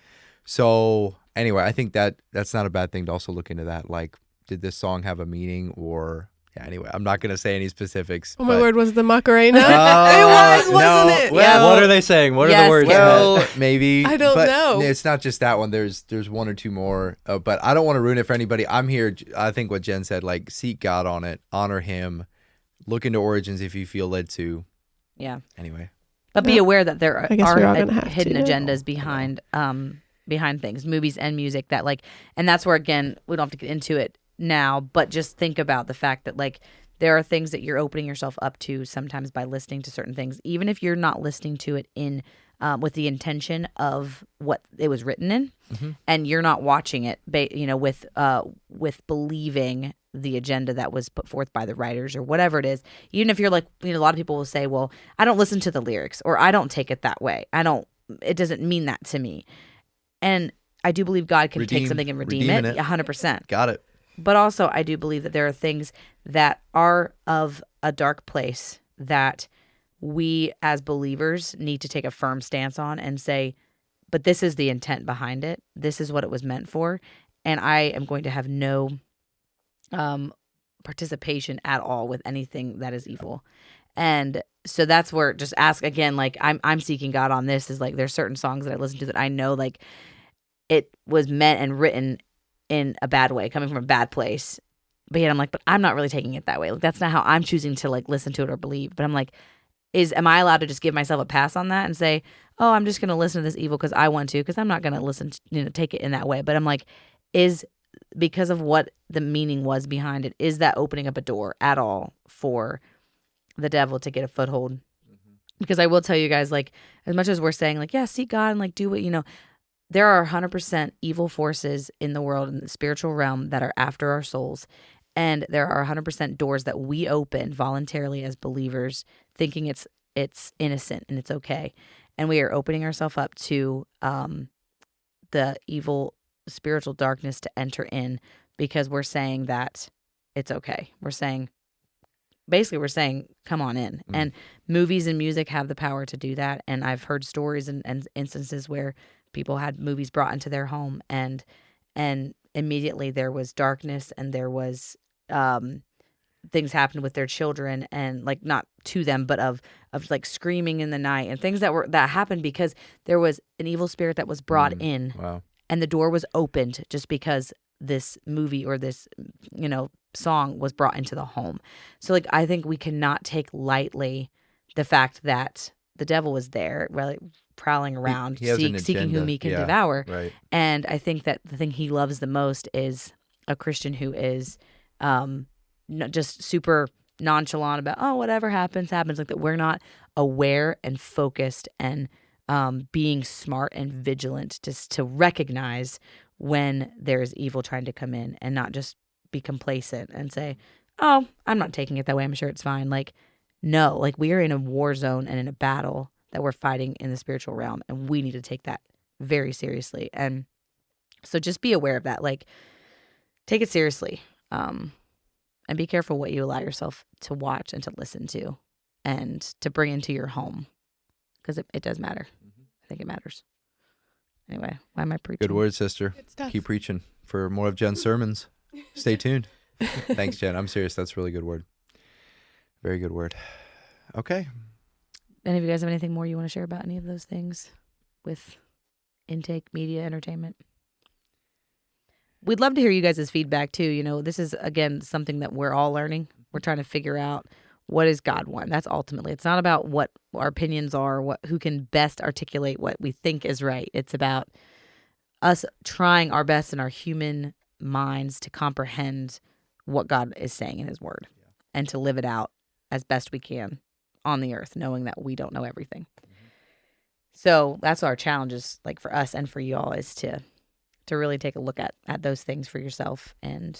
So anyway, I think that's not a bad thing to also look into that. Like, did this song have a meaning or... Yeah, anyway, I'm not going to say any specifics. Oh, my word, was the Macarena? It was, wasn't no, it? well, what are they saying? What are the words? Well, maybe. I don't know. It's not just that one. There's one or two more. But I don't want to ruin it for anybody. I'm here. I think what Jen said, like, seek God on it. Honor him. Look into origins if you feel led to. Yeah. Anyway. But be aware that there are to. hidden agendas behind things, movies and music that like, and that's where, again, we don't have to get into it now, but just think about the fact that like there are things that you're opening yourself up to sometimes by listening to certain things, even if you're not listening to it in with the intention of what it was written in, and you're not watching it, with believing the agenda that was put forth by the writers or whatever it is. Even if you're like, a lot of people will say, well, I don't listen to the lyrics, or I don't take it that way. It doesn't mean that to me. And I do believe God can take something and redeem it 100%. Got it. But also I do believe that there are things that are of a dark place that we as believers need to take a firm stance on and say, but this is the intent behind it. This is what it was meant for. And I am going to have no participation at all with anything that is evil. And so that's where, just ask again, like I'm seeking God on this, is like there's certain songs that I listen to that I know like it was meant and written in a bad way, coming from a bad place. But yet I'm like, but I'm not really taking it that way. Like that's not how I'm choosing to like listen to it or believe. But I'm like, am I allowed to just give myself a pass on that and say, oh, I'm just going to listen to this evil because I want to, because I'm not going to listen to, take it in that way. But I'm like, is because of what the meaning was behind it, is that opening up a door at all for the devil to get a foothold? Because I will tell you guys, like, as much as we're saying like, yeah, seek God and like do what, there are 100% evil forces in the world, in the spiritual realm, that are after our souls. And there are 100% doors that we open voluntarily as believers, thinking it's innocent and it's okay. And we are opening ourselves up to the evil spiritual darkness to enter in, because we're saying that it's okay. We're saying, come on in. And movies and music have the power to do that. And I've heard stories and instances where people had movies brought into their home, and immediately there was darkness, and there was things happened with their children, and like not to them, but of like screaming in the night and things that happened because there was an evil spirit that was brought in. Wow. And the door was opened just because this movie or this song was brought into the home. So like I think we cannot take lightly the fact that the devil was there, really prowling around, seeking whom he can devour. Right. And I think that the thing he loves the most is a Christian who is not just super nonchalant about, oh, whatever happens. Like that we're not aware and focused and being smart and vigilant just to recognize when there's evil trying to come in, and not just be complacent and say, oh, I'm not taking it that way, I'm sure it's fine. Like, no, like we are in a war zone and in a battle that we're fighting in the spiritual realm, and we need to take that very seriously. And so just be aware of that. Like, take it seriously, and be careful what you allow yourself to watch and to listen to and to bring into your home, because it does matter. I think it matters. Anyway, why am I preaching? Good word, sister. Good stuff. Keep preaching for more of Jen's sermons. Stay tuned. Thanks, Jen. I'm serious. That's a really good word. Very good word. Okay. Any of you guys have anything more you want to share about any of those things with intake, media, entertainment? We'd love to hear you guys' feedback too. You know, this is, again, something that we're all learning. We're trying to figure out, what does God want? That's ultimately, it's not about what our opinions are, who can best articulate what we think is right. It's about us trying our best in our human minds to comprehend what God is saying in his word and to live it out as best we can on the earth, knowing that we don't know everything. So that's our challenges, like for us and for you all, is to really take a look at those things for yourself and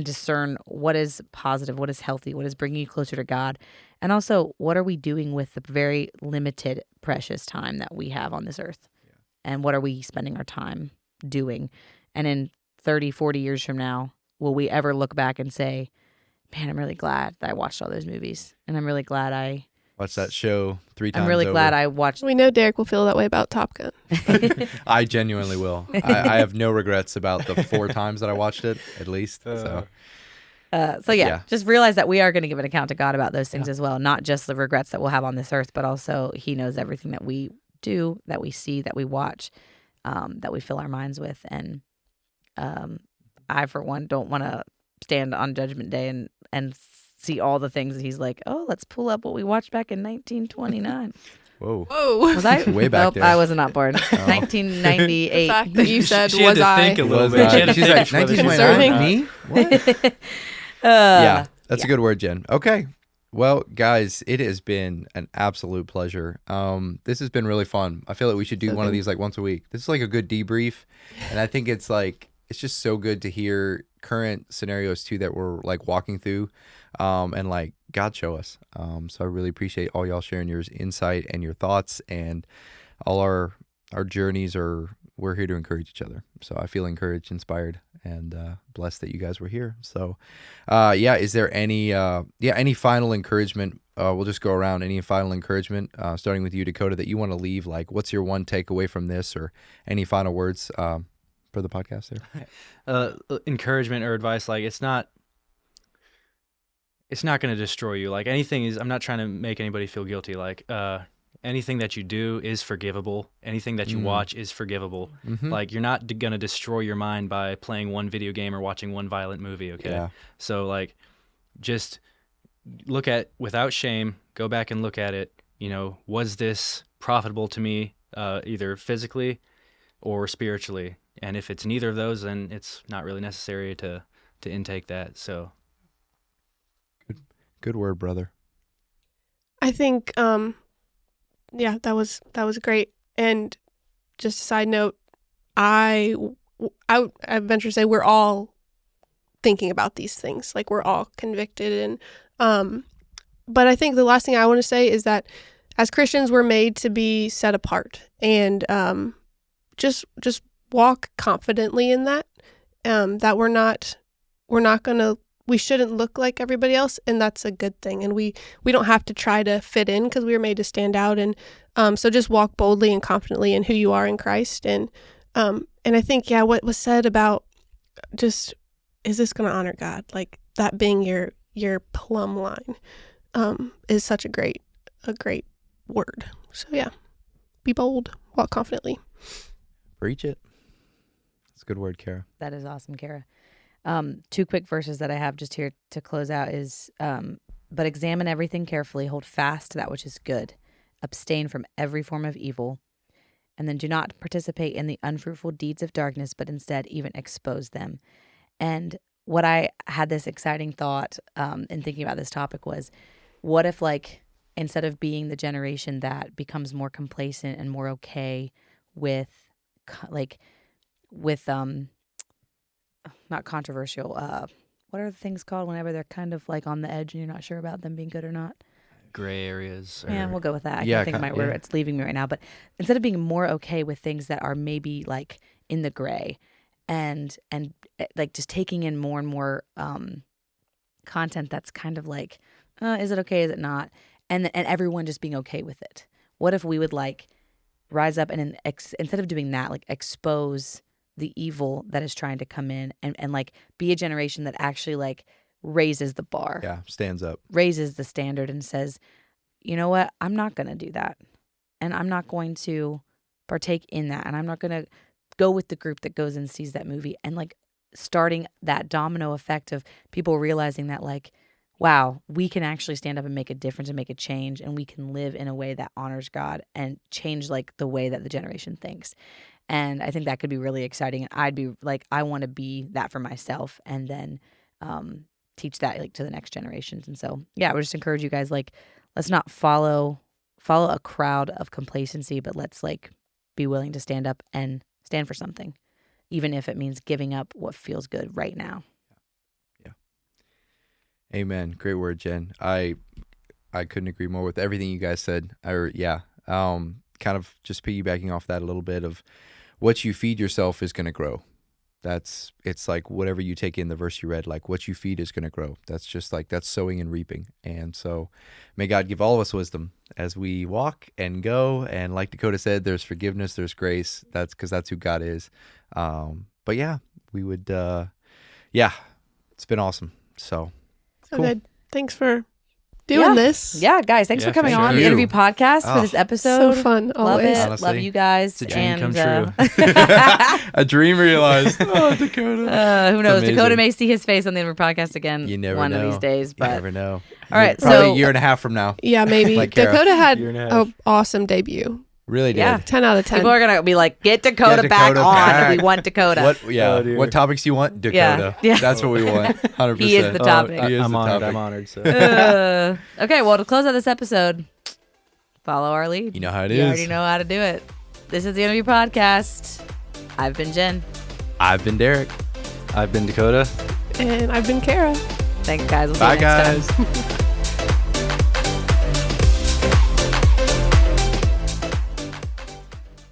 discern what is positive, what is healthy, what is bringing you closer to God, and also what are we doing with the very limited, precious time that we have on this earth, and what are we spending our time doing? And in 30, 40 years from now, will we ever look back and say, man, I'm really glad that I watched all those movies, and I'm really glad I Watch that show 3 times I'm really over. glad I watched. We know Derek will feel that way about Top Gun. I genuinely will. I have no regrets about the 4 times that I watched it, at least. So Yeah. Just realize that we are going to give an account to God about those things as well, not just the regrets that we'll have on this earth, but also he knows everything that we do, that we see, that we watch, that we fill our minds with. And I, for one, don't want to stand on Judgment Day and see all the things that he's like, oh, let's pull up what we watched back in 1929. Whoa. Whoa. Was I? Way back nope, there. I was not born. The 1998. fact that you said, She had was to I? think a little Was bit. She had to She's think like, whether she was 1929? Concerning. Me? What? Yeah, that's a good word, Jen. Okay. Well, guys, it has been an absolute pleasure. This has been really fun. I feel like we should do one of these like once a week. This is like a good debrief. And I think it's just so good to hear current scenarios too that we're like walking through, and like God show us. So I really appreciate all y'all sharing your insight and your thoughts, and all our journeys we're here to encourage each other. So I feel encouraged, inspired, and blessed that you guys were here. So is there any final encouragement? We'll just go around. Any final encouragement, starting with you, Dakota, that you want to leave? Like, what's your one takeaway from this, or any final words for the podcast there? Encouragement or advice, like it's not going to destroy you. Like anything is, I'm not trying to make anybody feel guilty. Like anything that you do is forgivable. Anything that you watch is forgivable. Mm-hmm. Like you're not going to destroy your mind by playing one video game or watching one violent movie. Okay. Yeah. So like, just look at, without shame, go back and look at it. You know, was this profitable to me, either physically or spiritually? And if it's neither of those, then it's not really necessary to intake that. So, Good word, brother. I think, that was great. And just a side note, I venture to say we're all thinking about these things. Like we're all convicted, and but I think the last thing I want to say is that as Christians, we're made to be set apart, and just walk confidently in that. That we shouldn't look like everybody else, and that's a good thing. And we don't have to try to fit in, because we were made to stand out. And so just walk boldly and confidently in who you are in Christ. And I think, what was said about just, is this going to honor God? Like that being your plumb line is such a great word. So be bold, walk confidently. Preach it. That's a good word, Kara. That is awesome, Kara. 2 quick verses that I have just here to close out is, but examine everything carefully, hold fast to that which is good, abstain from every form of evil, and then do not participate in the unfruitful deeds of darkness, but instead even expose them. And what I had this exciting thought in thinking about this topic was, what if instead of being the generation that becomes more complacent and more okay with not controversial, what are the things called whenever they're kind of like on the edge and you're not sure about them being good or not? gray areas. Yeah, we'll go with that. I Yeah, can't think of my word. It's leaving me right now. But instead of being more okay with things that are maybe like in the gray, and like just taking in more and more content that's kind of like, is it okay? Is it not? and everyone just being okay with it? What if we would like rise up and instead of doing that, like expose the evil that is trying to come in and like be a generation that actually like raises the bar, stands up, raises the standard and says, you know what, I'm not going to do that. And I'm not going to partake in that. And I'm not going to go with the group that goes and sees that movie, and like starting that domino effect of people realizing that like, wow, we can actually stand up and make a difference and make a change, and we can live in a way that honors God and change like the way that the generation thinks. And I think that could be really exciting. And I'd be like, I want to be that for myself, and then teach that like to the next generations. And so, yeah, I would just encourage you guys, like, let's not follow a crowd of complacency, but let's like be willing to stand up and stand for something, even if it means giving up what feels good right now. Yeah. Amen. Great word, Jen. I couldn't agree more with everything you guys said. Kind of just piggybacking off that a little bit of what you feed yourself is going to grow. It's like whatever you take in, the verse you read, like what you feed is going to grow. That's just like, that's sowing and reaping. And so may God give all of us wisdom as we walk and go. And like Dakota said, there's forgiveness, there's grace. That's because that's who God is. But yeah, we would, it's been awesome. So cool. Good. Thanks for doing this. Yeah, guys, thanks for coming for on sure. the interview podcast for this episode. So fun. Love Always. it. Honestly, Love you guys. It's a dream come true. A dream realized. Oh, Dakota. Who knows? amazing. Dakota may see his face on the interview podcast again You never one know. of these days. You But never know. all right, Probably so a year and a half from now. Yeah, maybe. Like Kara. Dakota had Year and a half. an awesome debut. Really did. Yeah. 10 out of 10. people are gonna be like, get Dakota, back Dakota on. back. We want Dakota. What dear. what topics do you want? Dakota. Yeah. That's what we want. 100%. He is the topic. He is I'm the honored. topic. I'm honored. So. Okay, well, to close out this episode, follow our lead. You know how it You is. already know how to do it. This is the interview podcast. I've been Jen. I've been Derek. I've been Dakota. And I've been Kara. Thanks, guys. We'll see Bye, you next time. guys.